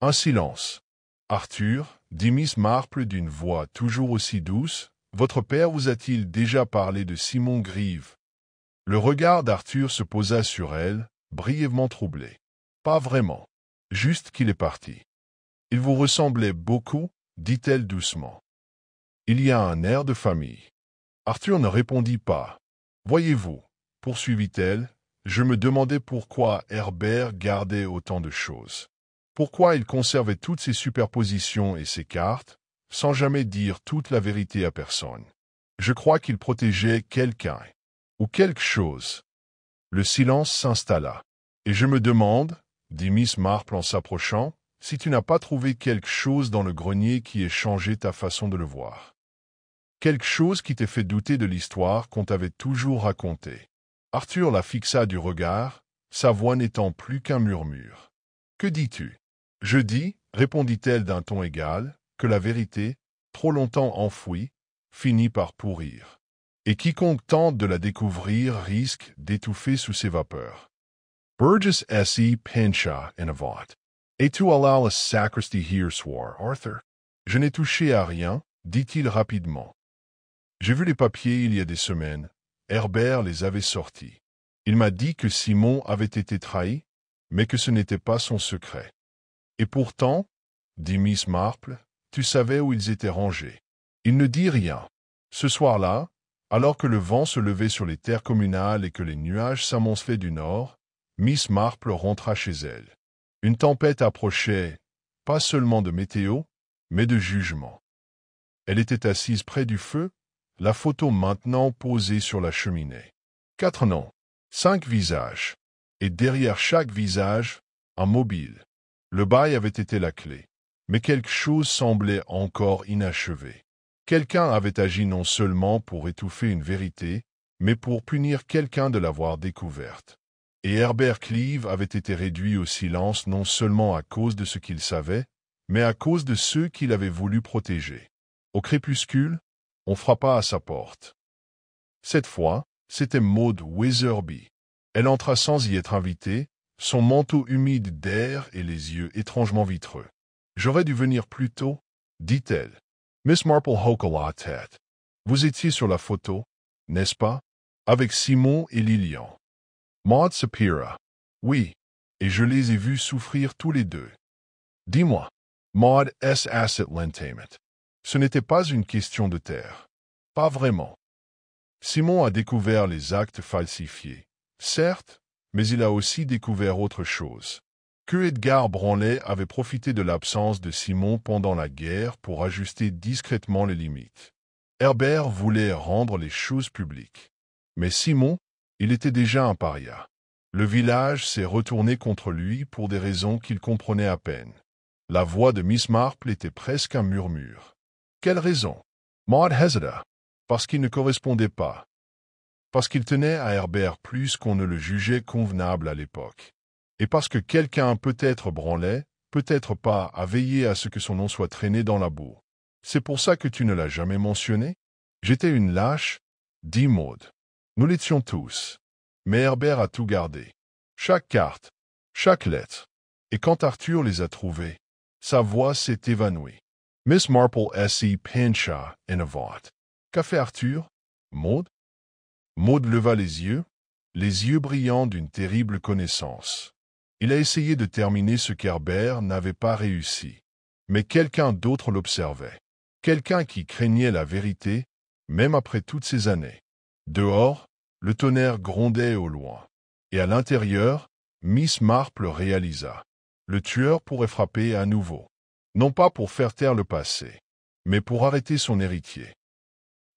Un silence. Arthur, dit Miss Marple d'une voix toujours aussi douce, votre père vous a-t-il déjà parlé de Simon Grieve? Le regard d'Arthur se posa sur elle, brièvement troublé. Pas vraiment. Juste qu'il est parti. Il vous ressemblait beaucoup, dit-elle doucement. Il y a un air de famille. Arthur ne répondit pas. Voyez-vous, poursuivit-elle, je me demandais pourquoi Herbert gardait autant de choses. Pourquoi il conservait toutes ses superpositions et ses cartes, sans jamais dire toute la vérité à personne. Je crois qu'il protégeait quelqu'un. Ou quelque chose. Le silence s'installa. Et je me demande, dit Miss Marple en s'approchant, si tu n'as pas trouvé quelque chose dans le grenier qui ait changé ta façon de le voir. Quelque chose qui t'ait fait douter de l'histoire qu'on t'avait toujours racontée. Arthur la fixa du regard, sa voix n'étant plus qu'un murmure. Que dis-tu? Je dis, répondit-elle d'un ton égal, que la vérité, trop longtemps enfouie, finit par pourrir. Et quiconque tente de la découvrir risque d'étouffer sous ses vapeurs. Burgess S.E. Penshaw in avant. Et tu allà la sacristie hier soir, Arthur? Je n'ai touché à rien, dit-il rapidement. J'ai vu les papiers il y a des semaines. Herbert les avait sortis. Il m'a dit que Simon avait été trahi, mais que ce n'était pas son secret. Et pourtant, dit Miss Marple, tu savais où ils étaient rangés. Il ne dit rien. Ce soir-là, alors que le vent se levait sur les terres communales et que les nuages s'amoncelaient du nord, Miss Marple rentra chez elle. Une tempête approchait, pas seulement de météo, mais de jugement. Elle était assise près du feu, la photo maintenant posée sur la cheminée. 4 noms, 5 visages, et derrière chaque visage, un mobile. Le bail avait été la clé, mais quelque chose semblait encore inachevé. Quelqu'un avait agi non seulement pour étouffer une vérité, mais pour punir quelqu'un de l'avoir découverte. Et Herbert Cleave avait été réduit au silence non seulement à cause de ce qu'il savait, mais à cause de ceux qu'il avait voulu protéger. Au crépuscule, on frappa à sa porte. Cette fois, c'était Maud Weatherby. Elle entra sans y être invitée, son manteau humide d'air et les yeux étrangement vitreux. « J'aurais dû venir plus tôt, » dit-elle. Miss Marple hocha la tête. « Vous étiez sur la photo, n'est-ce pas, avec Simon et Lilian. » Maud soupira. « Oui, et je les ai vus souffrir tous les deux. » « Dis-moi, Maud, est-ce asset l'enterrement? Ce n'était pas une question de terre. Pas vraiment. Simon a découvert les actes falsifiés, certes, mais il a aussi découvert autre chose. Que Edgar Branley avait profité de l'absence de Simon pendant la guerre pour ajuster discrètement les limites. Herbert voulait rendre les choses publiques. Mais Simon, il était déjà un paria. Le village s'est retourné contre lui pour des raisons qu'il comprenait à peine. La voix de Miss Marple était presque un murmure. Quelle raison? Maud hésita. Parce qu'il ne correspondait pas. Parce qu'il tenait à Herbert plus qu'on ne le jugeait convenable à l'époque. Et parce que quelqu'un, peut-être Branley, peut-être pas, a veillé à ce que son nom soit traîné dans la boue. C'est pour ça que tu ne l'as jamais mentionné? J'étais une lâche, dit Maud. Nous l'étions tous. Mais Herbert a tout gardé. Chaque carte, chaque lettre. Et quand Arthur les a trouvées, sa voix s'est évanouie. Miss Marple S.E. Penshaw in avant. Qu'a fait Arthur? Maud? Maud leva les yeux brillants d'une terrible connaissance. Il a essayé de terminer ce qu'Herbert n'avait pas réussi. Mais quelqu'un d'autre l'observait. Quelqu'un qui craignait la vérité, même après toutes ces années. Dehors, le tonnerre grondait au loin. Et à l'intérieur, Miss Marple réalisa. Le tueur pourrait frapper à nouveau. Non pas pour faire taire le passé, mais pour arrêter son héritier.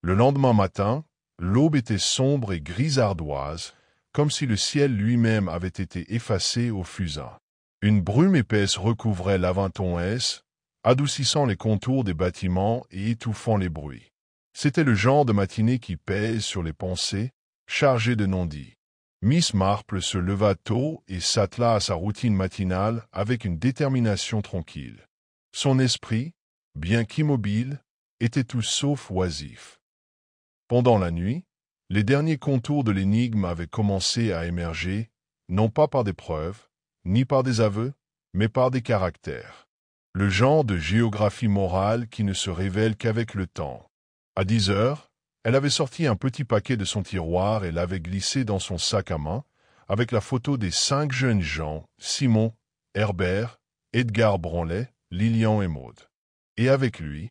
Le lendemain matin, l'aube était sombre et grisardoise, comme si le ciel lui-même avait été effacé au fusain. Une brume épaisse recouvrait l'Aventon-S, adoucissant les contours des bâtiments et étouffant les bruits. C'était le genre de matinée qui pèse sur les pensées, chargées de non-dits. Miss Marple se leva tôt et s'attela à sa routine matinale avec une détermination tranquille. Son esprit, bien qu'immobile, était tout sauf oisif. Pendant la nuit, les derniers contours de l'énigme avaient commencé à émerger, non pas par des preuves, ni par des aveux, mais par des caractères. Le genre de géographie morale qui ne se révèle qu'avec le temps. À 10 heures, elle avait sorti un petit paquet de son tiroir et l'avait glissé dans son sac à main, avec la photo des 5 jeunes gens, Simon, Herbert, Edgar Branlet, Lilian et Maude. Et avec lui,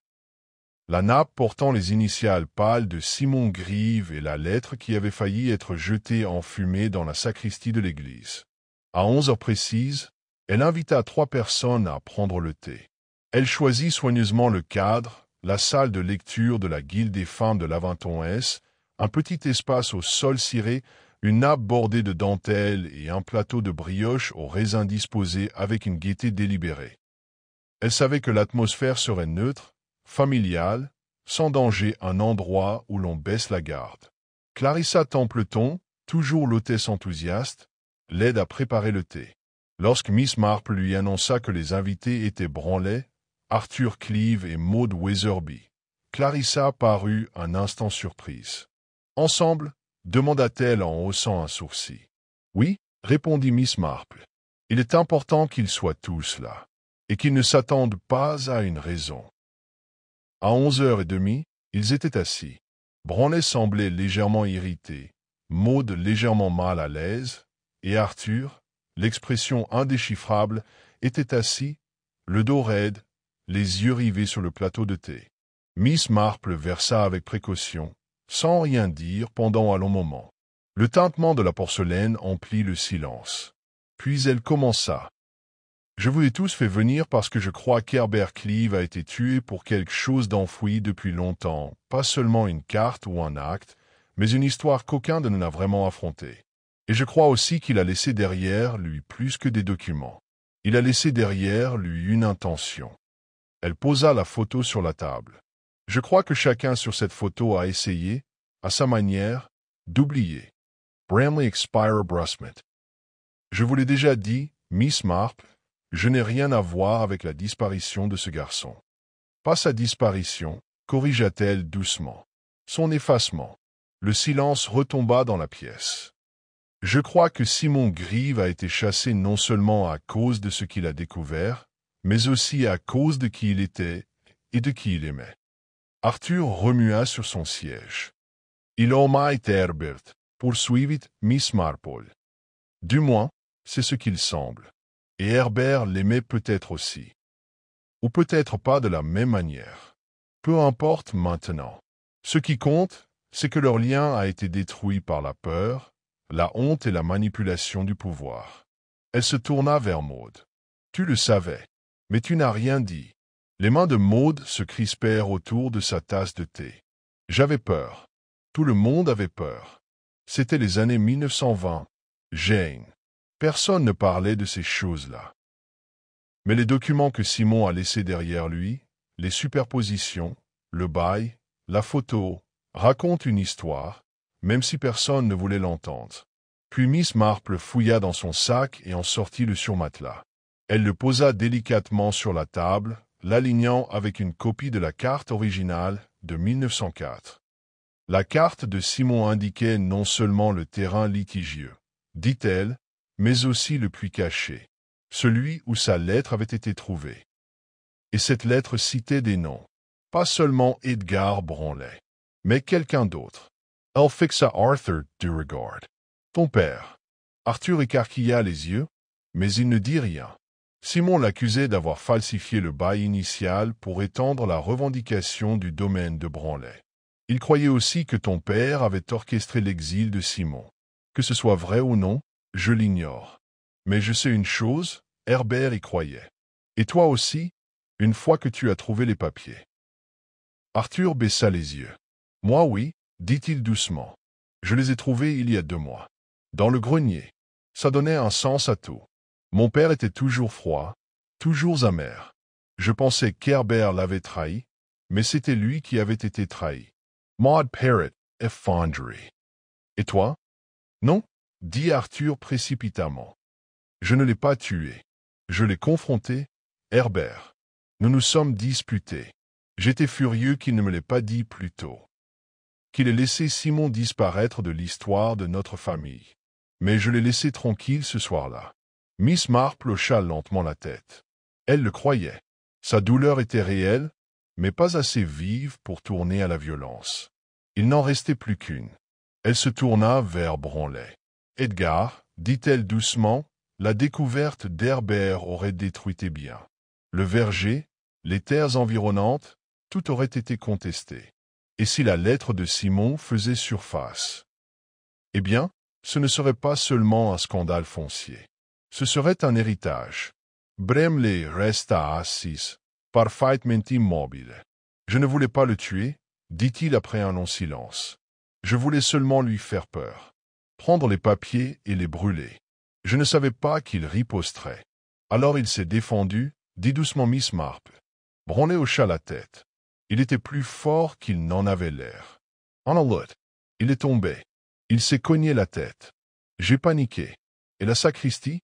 la nappe portant les initiales pâles de Simon Grieve et la lettre qui avait failli être jetée en fumée dans la sacristie de l'église. À 11 heures précises, elle invita 3 personnes à prendre le thé. Elle choisit soigneusement le cadre, la salle de lecture de la Guilde des femmes de l'Aventon-S, un petit espace au sol ciré, une nappe bordée de dentelle et un plateau de brioche aux raisins disposés avec une gaieté délibérée. Elle savait que l'atmosphère serait neutre, familiale, sans danger, un endroit où l'on baisse la garde. Clarissa Templeton, toujours l'hôtesse enthousiaste, l'aide à préparer le thé. Lorsque Miss Marple lui annonça que les invités étaient Branlet, Arthur Cleeve et Maude Weatherby, Clarissa parut un instant surprise. « Ensemble ?» demanda-t-elle en haussant un sourcil. « Oui » répondit Miss Marple. « Il est important qu'ils soient tous là, et qu'ils ne s'attendent pas à une raison. » À 11h30, ils étaient assis. Branlet semblait légèrement irrité, Maude légèrement mal à l'aise, et Arthur, l'expression indéchiffrable, était assis, le dos raide, les yeux rivés sur le plateau de thé. Miss Marple versa avec précaution, sans rien dire pendant un long moment. Le tintement de la porcelaine emplit le silence. Puis elle commença. « Je vous ai tous fait venir parce que je crois qu'Herbert Cleeve a été tué pour quelque chose d'enfoui depuis longtemps, pas seulement une carte ou un acte, mais une histoire qu'aucun de nous n'a vraiment affrontée. Et je crois aussi qu'il a laissé derrière lui plus que des documents. Il a laissé derrière lui une intention. » Elle posa la photo sur la table. « Je crois que chacun sur cette photo a essayé, à sa manière, d'oublier. Bramley expire Brusmet. Je vous l'ai déjà dit, Miss Marple, je n'ai rien à voir avec la disparition de ce garçon. » Pas sa disparition, corrigea-t-elle doucement. Son effacement. Le silence retomba dans la pièce. « Je crois que Simon Grieve a été chassé non seulement à cause de ce qu'il a découvert, mais aussi à cause de qui il était et de qui il aimait. » Arthur remua sur son siège. « Il aimait Herbert, poursuivit Miss Marple. Du moins, c'est ce qu'il semble. Et Herbert l'aimait peut-être aussi. Ou peut-être pas de la même manière. Peu importe maintenant. Ce qui compte, c'est que leur lien a été détruit par la peur, la honte et la manipulation du pouvoir. » Elle se tourna vers Maude. « Tu le savais, mais tu n'as rien dit. » Les mains de Maude se crispèrent autour de sa tasse de thé. « J'avais peur. Tout le monde avait peur. C'était les années 1920. Jane. Personne ne parlait de ces choses-là. Mais les documents que Simon a laissés derrière lui, les superpositions, le bail, la photo, racontent une histoire, même si personne ne voulait l'entendre. » Puis Miss Marple fouilla dans son sac et en sortit le surmatelas. Elle le posa délicatement sur la table, l'alignant avec une copie de la carte originale de 1904. La carte de Simon indiquait non seulement le terrain litigieux, dit-elle, mais aussi le puits caché, celui où sa lettre avait été trouvée. Et cette lettre citait des noms, pas seulement Edgar Branlet, mais quelqu'un d'autre. Elle fixa Arthur du regard. « Ton père. » Arthur écarquilla les yeux, mais il ne dit rien. Simon l'accusait d'avoir falsifié le bail initial pour étendre la revendication du domaine de Branlet. Il croyait aussi que ton père avait orchestré l'exil de Simon. Que ce soit vrai ou non, je l'ignore. Mais je sais une chose, Herbert y croyait. Et toi aussi, une fois que tu as trouvé les papiers. Arthur baissa les yeux. « Moi oui, dit-il doucement. Je les ai trouvés il y a 2 mois. Dans le grenier. Ça donnait un sens à tout. Mon père était toujours froid, toujours amer. Je pensais qu'Herbert l'avait trahi, mais c'était lui qui avait été trahi. Maud Parrott, effondré. Et toi? » « Non, » dit Arthur précipitamment. « Je ne l'ai pas tué. Je l'ai confronté, Herbert. Nous nous sommes disputés. J'étais furieux qu'il ne me l'ait pas dit plus tôt. » qu'il ait laissé Simon disparaître de l'histoire de notre famille. Mais je l'ai laissé tranquille ce soir-là. Miss Marple hocha lentement la tête. Elle le croyait. Sa douleur était réelle, mais pas assez vive pour tourner à la violence. Il n'en restait plus qu'une. Elle se tourna vers Branley. « Edgar, dit-elle doucement, la découverte d'Herbert aurait détruit tes biens. Le verger, les terres environnantes, tout aurait été contesté. Et si la lettre de Simon faisait surface? Eh bien, ce ne serait pas seulement un scandale foncier. Ce serait un héritage. » Bramley resta assis, parfaitement immobile. « Je ne voulais pas le tuer, dit-il après un long silence. Je voulais seulement lui faire peur. Prendre les papiers et les brûler. Je ne savais pas qu'il riposterait. Alors il s'est défendu, dit doucement Miss Marple. Branley hocha la tête. Il était plus fort qu'il n'en avait l'air. En alerte, il est tombé. Il s'est cogné la tête. J'ai paniqué. Et la sacristie?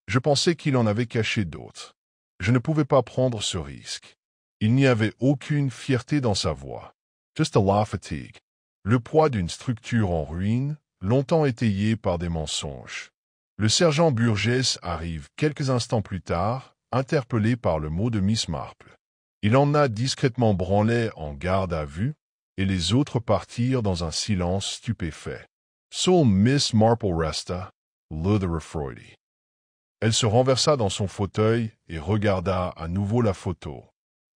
Je pensais qu'il en avait caché d'autres. Je ne pouvais pas prendre ce risque. Il n'y avait aucune fierté dans sa voix. Just a la fatigue. Le poids d'une structure en ruine, longtemps étayée par des mensonges. Le sergent Burgess arrive quelques instants plus tard, interpellé par le mot de Miss Marple. Il emmena discrètement Branley en garde à vue, et les autres partirent dans un silence stupéfait. Seule Miss Marple resta, le de refroidi. Elle se renversa dans son fauteuil et regarda à nouveau la photo.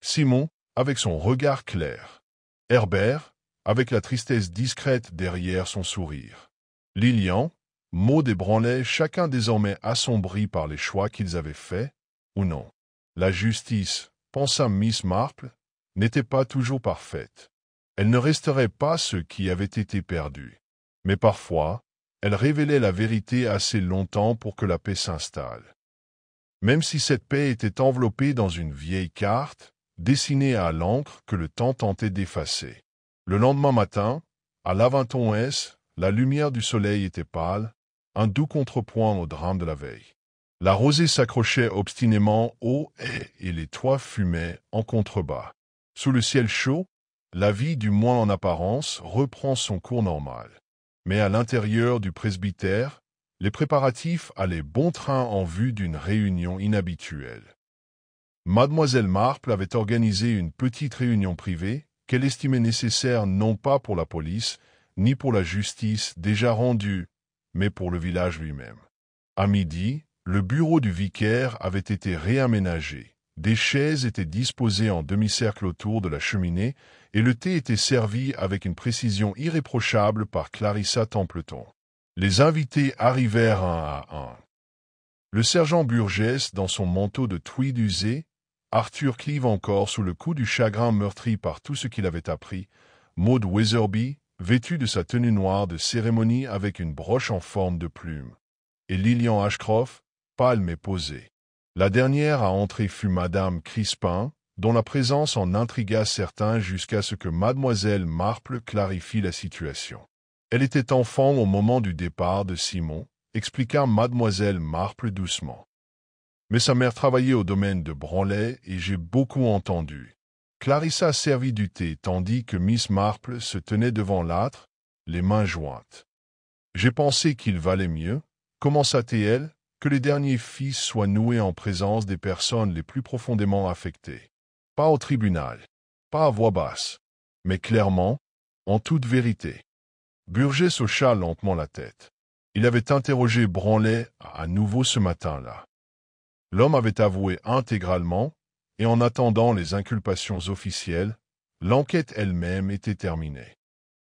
Simon, avec son regard clair. Herbert, avec la tristesse discrète derrière son sourire. Lillian, Maud et Branley, chacun désormais assombri par les choix qu'ils avaient faits, ou non. La justice, pensa Miss Marple, n'était pas toujours parfaite. Elle ne resterait pas ce qui avait été perdu. Mais parfois, elle révélait la vérité assez longtemps pour que la paix s'installe. Même si cette paix était enveloppée dans une vieille carte, dessinée à l'encre que le temps tentait d'effacer. Le lendemain matin, à l'Aventon-S, la lumière du soleil était pâle, un doux contrepoint au drame de la veille. La rosée s'accrochait obstinément aux haies et les toits fumaient en contrebas. Sous le ciel chaud, la vie, du moins en apparence, reprend son cours normal. Mais à l'intérieur du presbytère, les préparatifs allaient bon train en vue d'une réunion inhabituelle. Mademoiselle Marple avait organisé une petite réunion privée qu'elle estimait nécessaire non pas pour la police, ni pour la justice déjà rendue, mais pour le village lui-même. À midi, le bureau du vicaire avait été réaménagé. Des chaises étaient disposées en demi-cercle autour de la cheminée et le thé était servi avec une précision irréprochable par Clarissa Templeton. Les invités arrivèrent un à un. Le sergent Burgess dans son manteau de tweed usé, Arthur Cleeve encore sous le coup du chagrin meurtri par tout ce qu'il avait appris, Maud Weatherby, vêtue de sa tenue noire de cérémonie avec une broche en forme de plume, et Lillian Ashcroft, pâle mais posée. La dernière à entrer fut Madame Crispin, dont la présence en intrigua certains jusqu'à ce que Mademoiselle Marple clarifie la situation. Elle était enfant au moment du départ de Simon, expliqua Mademoiselle Marple doucement. Mais sa mère travaillait au domaine de Branley et j'ai beaucoup entendu. Clarissa servit du thé tandis que Miss Marple se tenait devant l'âtre, les mains jointes. J'ai pensé qu'il valait mieux, commença-t-elle, que les derniers fils soient noués en présence des personnes les plus profondément affectées. Pas au tribunal, pas à voix basse, mais clairement, en toute vérité. Burgess hocha lentement la tête. Il avait interrogé Branley à nouveau ce matin-là. L'homme avait avoué intégralement, et en attendant les inculpations officielles, l'enquête elle-même était terminée.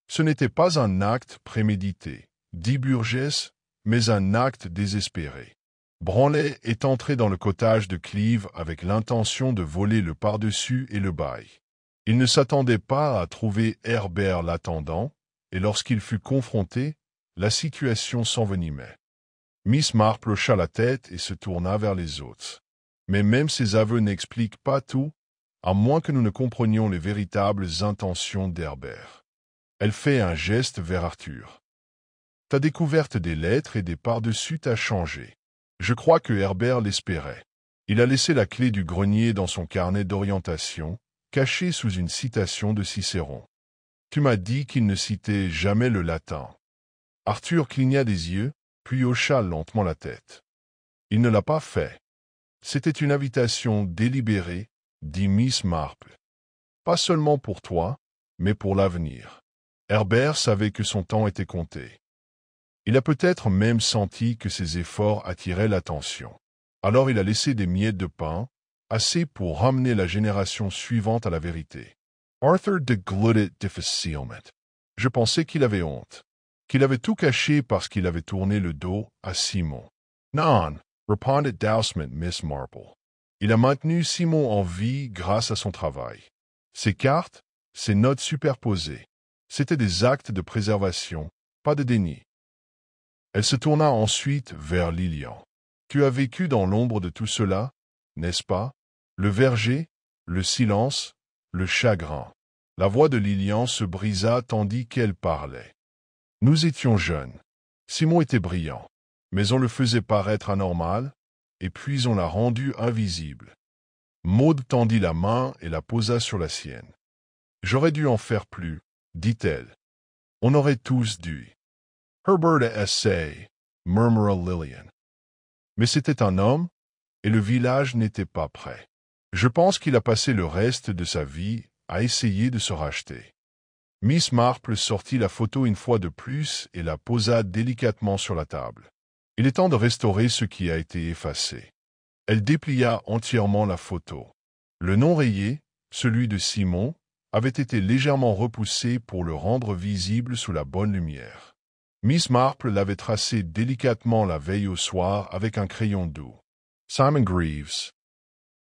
Ce n'était pas un acte prémédité, dit Burgess, mais un acte désespéré. Branley est entré dans le cottage de Cleeve avec l'intention de voler le par-dessus et le bail. Il ne s'attendait pas à trouver Herbert l'attendant, et lorsqu'il fut confronté, la situation s'envenimait. Miss Marple hocha la tête et se tourna vers les autres. Mais même ces aveux n'expliquent pas tout, à moins que nous ne comprenions les véritables intentions d'Herbert. Elle fait un geste vers Arthur. Ta découverte des lettres et des par-dessus t'a changé. Je crois que Herbert l'espérait. Il a laissé la clé du grenier dans son carnet d'orientation, caché sous une citation de Cicéron. Tu m'as dit qu'il ne citait jamais le latin. Arthur cligna des yeux, puis hocha lentement la tête. Il ne l'a pas fait. C'était une invitation délibérée, dit Miss Marple. Pas seulement pour toi, mais pour l'avenir. Herbert savait que son temps était compté. Il a peut-être même senti que ses efforts attiraient l'attention. Alors il a laissé des miettes de pain, assez pour ramener la génération suivante à la vérité. Arthur dégluttait difficilement. Je pensais qu'il avait honte, qu'il avait tout caché parce qu'il avait tourné le dos à Simon. Non, répondit doucement Miss Marple. Il a maintenu Simon en vie grâce à son travail. Ses cartes, ses notes superposées, c'étaient des actes de préservation, pas de déni. Elle se tourna ensuite vers Lilian. Tu as vécu dans l'ombre de tout cela, n'est-ce pas? Le verger, le silence, le chagrin. La voix de Lilian se brisa tandis qu'elle parlait. Nous étions jeunes. Simon était brillant, mais on le faisait paraître anormal, et puis on l'a rendu invisible. Maud tendit la main et la posa sur la sienne. J'aurais dû en faire plus, dit-elle. On aurait tous dû. Herbert essaie, murmura Lillian. Mais c'était un homme, et le village n'était pas prêt. Je pense qu'il a passé le reste de sa vie à essayer de se racheter. Miss Marple sortit la photo une fois de plus et la posa délicatement sur la table. Il est temps de restaurer ce qui a été effacé. Elle déplia entièrement la photo. Le nom rayé, celui de Simon, avait été légèrement repoussé pour le rendre visible sous la bonne lumière. Miss Marple l'avait tracé délicatement la veille au soir avec un crayon doux. Simon Greaves,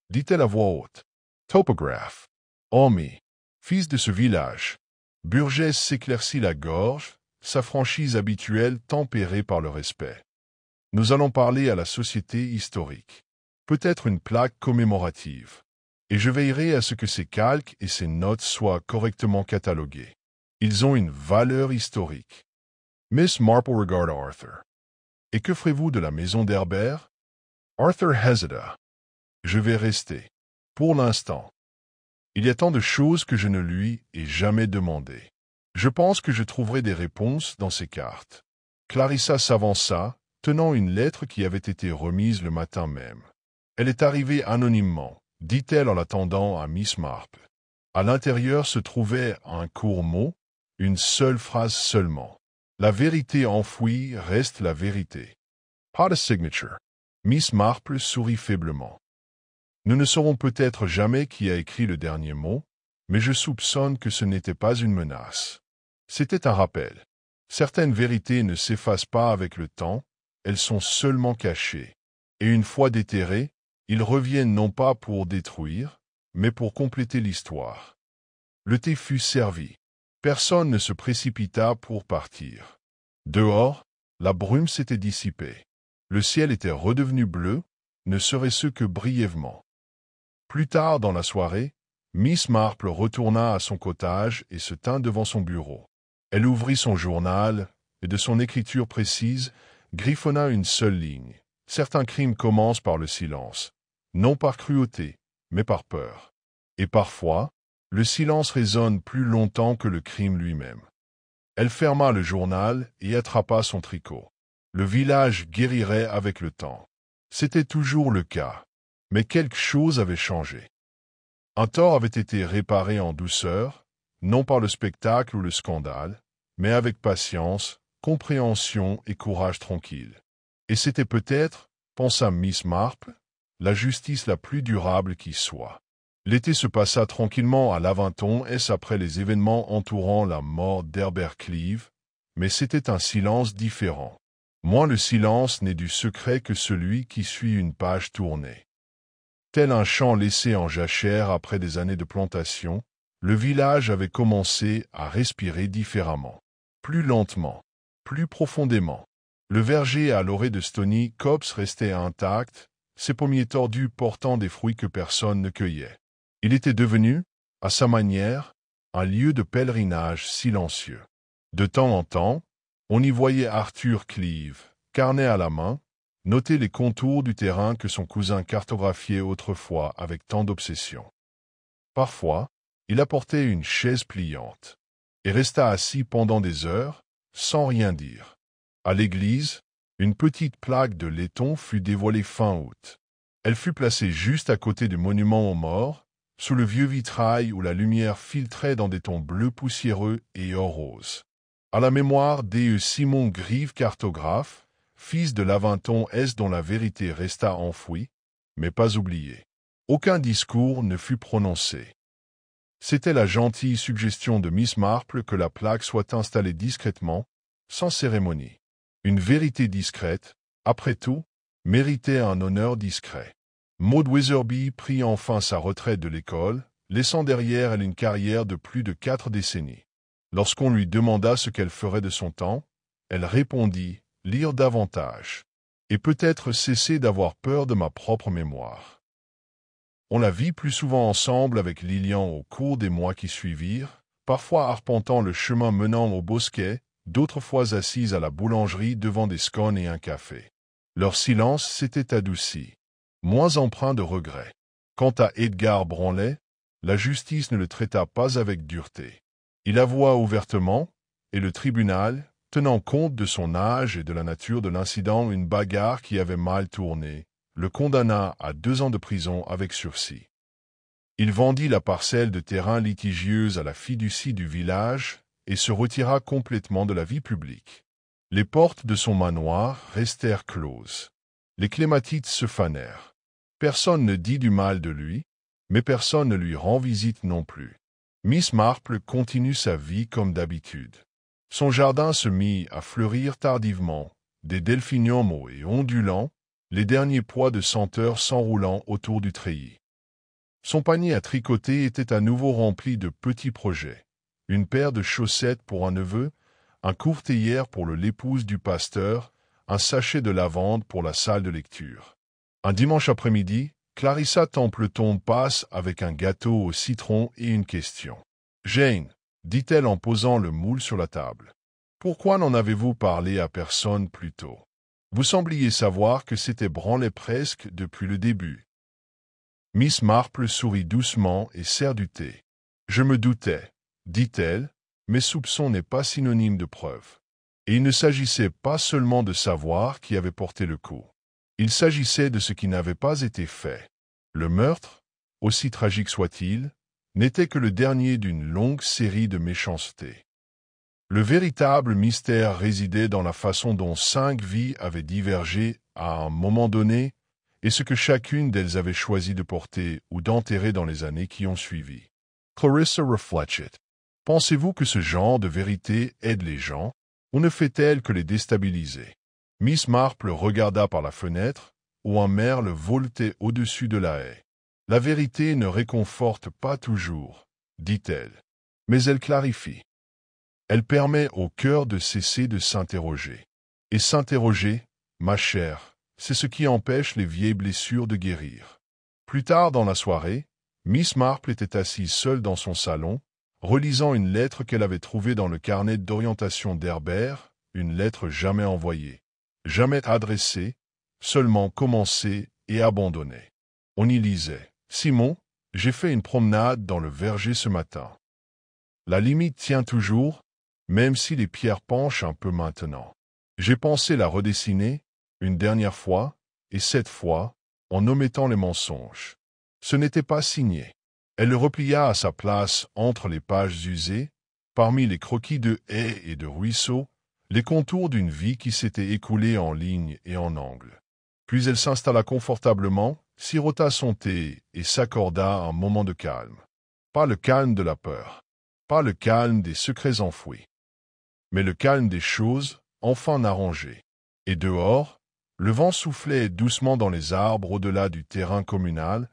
dit-elle à voix haute. Topographe. Homie. Fils de ce village. Burgess s'éclaircit la gorge, sa franchise habituelle tempérée par le respect. Nous allons parler à la société historique. Peut-être une plaque commémorative. Et je veillerai à ce que ces calques et ces notes soient correctement catalogués. Ils ont une valeur historique. Miss Marple regarda Arthur. Et que ferez-vous de la maison d'Herbert? Arthur hésita. Je vais rester. Pour l'instant. Il y a tant de choses que je ne lui ai jamais demandées. Je pense que je trouverai des réponses dans ces cartes. Clarissa s'avança, tenant une lettre qui avait été remise le matin même. Elle est arrivée anonymement, dit-elle en la tendant à Miss Marple. À l'intérieur se trouvait un court mot, une seule phrase seulement. La vérité enfouie reste la vérité. Pas de signature. Miss Marple sourit faiblement. Nous ne saurons peut-être jamais qui a écrit le dernier mot, mais je soupçonne que ce n'était pas une menace. C'était un rappel. Certaines vérités ne s'effacent pas avec le temps, elles sont seulement cachées. Et une fois déterrées, ils reviennent non pas pour détruire, mais pour compléter l'histoire. Le thé fut servi. Personne ne se précipita pour partir. Dehors, la brume s'était dissipée. Le ciel était redevenu bleu, ne serait-ce que brièvement. Plus tard dans la soirée, Miss Marple retourna à son cottage et se tint devant son bureau. Elle ouvrit son journal et de son écriture précise griffonna une seule ligne. Certains crimes commencent par le silence, non par cruauté, mais par peur. Et parfois, le silence résonne plus longtemps que le crime lui-même. Elle ferma le journal et attrapa son tricot. Le village guérirait avec le temps. C'était toujours le cas, mais quelque chose avait changé. Un tort avait été réparé en douceur, non par le spectacle ou le scandale, mais avec patience, compréhension et courage tranquille. Et c'était peut-être, pensa Miss Marple, la justice la plus durable qui soit. L'été se passa tranquillement à Laventon après les événements entourant la mort d'Herbert Cleave, mais c'était un silence différent. Moins le silence n'est du secret que celui qui suit une page tournée. Tel un champ laissé en jachère après des années de plantation, le village avait commencé à respirer différemment. Plus lentement, plus profondément. Le verger à l'orée de Stony Copse restait intact, ses pommiers tordus portant des fruits que personne ne cueillait. Il était devenu, à sa manière, un lieu de pèlerinage silencieux. De temps en temps, on y voyait Arthur Cleave, carnet à la main, noter les contours du terrain que son cousin cartographiait autrefois avec tant d'obsession. Parfois, il apportait une chaise pliante. et resta assis pendant des heures, sans rien dire. À l'église, une petite plaque de laiton fut dévoilée fin août. Elle fut placée juste à côté du monument aux morts, sous le vieux vitrail où la lumière filtrait dans des tons bleus poussiéreux et or rose. À la mémoire d'E. Simon Grieve, cartographe, fils de Laventon S. dont la vérité resta enfouie, mais pas oubliée. Aucun discours ne fut prononcé. C'était la gentille suggestion de Miss Marple que la plaque soit installée discrètement, sans cérémonie. Une vérité discrète, après tout, méritait un honneur discret. Maud Weatherby prit enfin sa retraite de l'école, laissant derrière elle une carrière de plus de 4 décennies. Lorsqu'on lui demanda ce qu'elle ferait de son temps, elle répondit « lire davantage, et peut-être cesser d'avoir peur de ma propre mémoire ». On la vit plus souvent ensemble avec Lillian au cours des mois qui suivirent, parfois arpentant le chemin menant au bosquet, d'autres fois assises à la boulangerie devant des scones et un café. Leur silence s'était adouci, moins empreint de regret. Quant à Edgar Branley, la justice ne le traita pas avec dureté. Il avoua ouvertement, et le tribunal, tenant compte de son âge et de la nature de l'incident, une bagarre qui avait mal tourné, le condamna à 2 ans de prison avec sursis. Il vendit la parcelle de terrain litigieuse à la fiducie du village et se retira complètement de la vie publique. Les portes de son manoir restèrent closes. Les clématites se fanèrent. Personne ne dit du mal de lui, mais personne ne lui rend visite non plus. Miss Marple continue sa vie comme d'habitude. Son jardin se mit à fleurir tardivement, des delphiniums hauts et ondulants, les derniers pois de senteur s'enroulant autour du treillis. Son panier à tricoter était à nouveau rempli de petits projets. Une paire de chaussettes pour un neveu, un courthéière pour l'épouse du pasteur, un sachet de lavande pour la salle de lecture. Un dimanche après-midi, Clarissa Templeton passe avec un gâteau au citron et une question. « Jane, dit-elle en posant le moule sur la table, pourquoi n'en avez-vous parlé à personne plus tôt? Vous sembliez savoir que c'était branlé presque depuis le début. » Miss Marple sourit doucement et sert du thé. « Je me doutais, dit-elle, mes soupçons n'est pas synonyme de preuve. Et il ne s'agissait pas seulement de savoir qui avait porté le coup. Il s'agissait de ce qui n'avait pas été fait. Le meurtre, aussi tragique soit-il, n'était que le dernier d'une longue série de méchancetés. Le véritable mystère résidait dans la façon dont 5 vies avaient divergé à un moment donné et ce que chacune d'elles avait choisi de porter ou d'enterrer dans les années qui ont suivi. Clarissa réfléchit. Pensez-vous que ce genre de vérité aide les gens, ou ne fait-elle que les déstabiliser? Miss Marple regarda par la fenêtre, où un merle voletait au-dessus de la haie. La vérité ne réconforte pas toujours, dit-elle, mais elle clarifie. Elle permet au cœur de cesser de s'interroger. Et s'interroger, ma chère, c'est ce qui empêche les vieilles blessures de guérir. Plus tard dans la soirée, Miss Marple était assise seule dans son salon, relisant une lettre qu'elle avait trouvée dans le carnet d'orientation d'Herbert, une lettre jamais envoyée, jamais adressée, seulement commencée et abandonnée. On y lisait « Simon, j'ai fait une promenade dans le verger ce matin. La limite tient toujours, même si les pierres penchent un peu maintenant. J'ai pensé la redessiner, une dernière fois, et cette fois, en omettant les mensonges. Ce n'était pas signé. » Elle le replia à sa place entre les pages usées, parmi les croquis de haies et de ruisseaux, les contours d'une vie qui s'était écoulée en ligne et en angle. Puis elle s'installa confortablement, sirota son thé et s'accorda un moment de calme. Pas le calme de la peur, pas le calme des secrets enfouis, mais le calme des choses enfin arrangées. Et dehors, le vent soufflait doucement dans les arbres au-delà du terrain communal,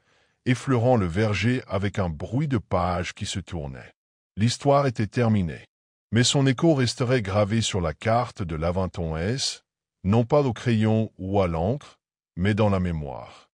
effleurant le verger avec un bruit de pages qui se tournaient. L'histoire était terminée, mais son écho resterait gravé sur la carte de Laventon S, non pas au crayon ou à l'encre, mais dans la mémoire.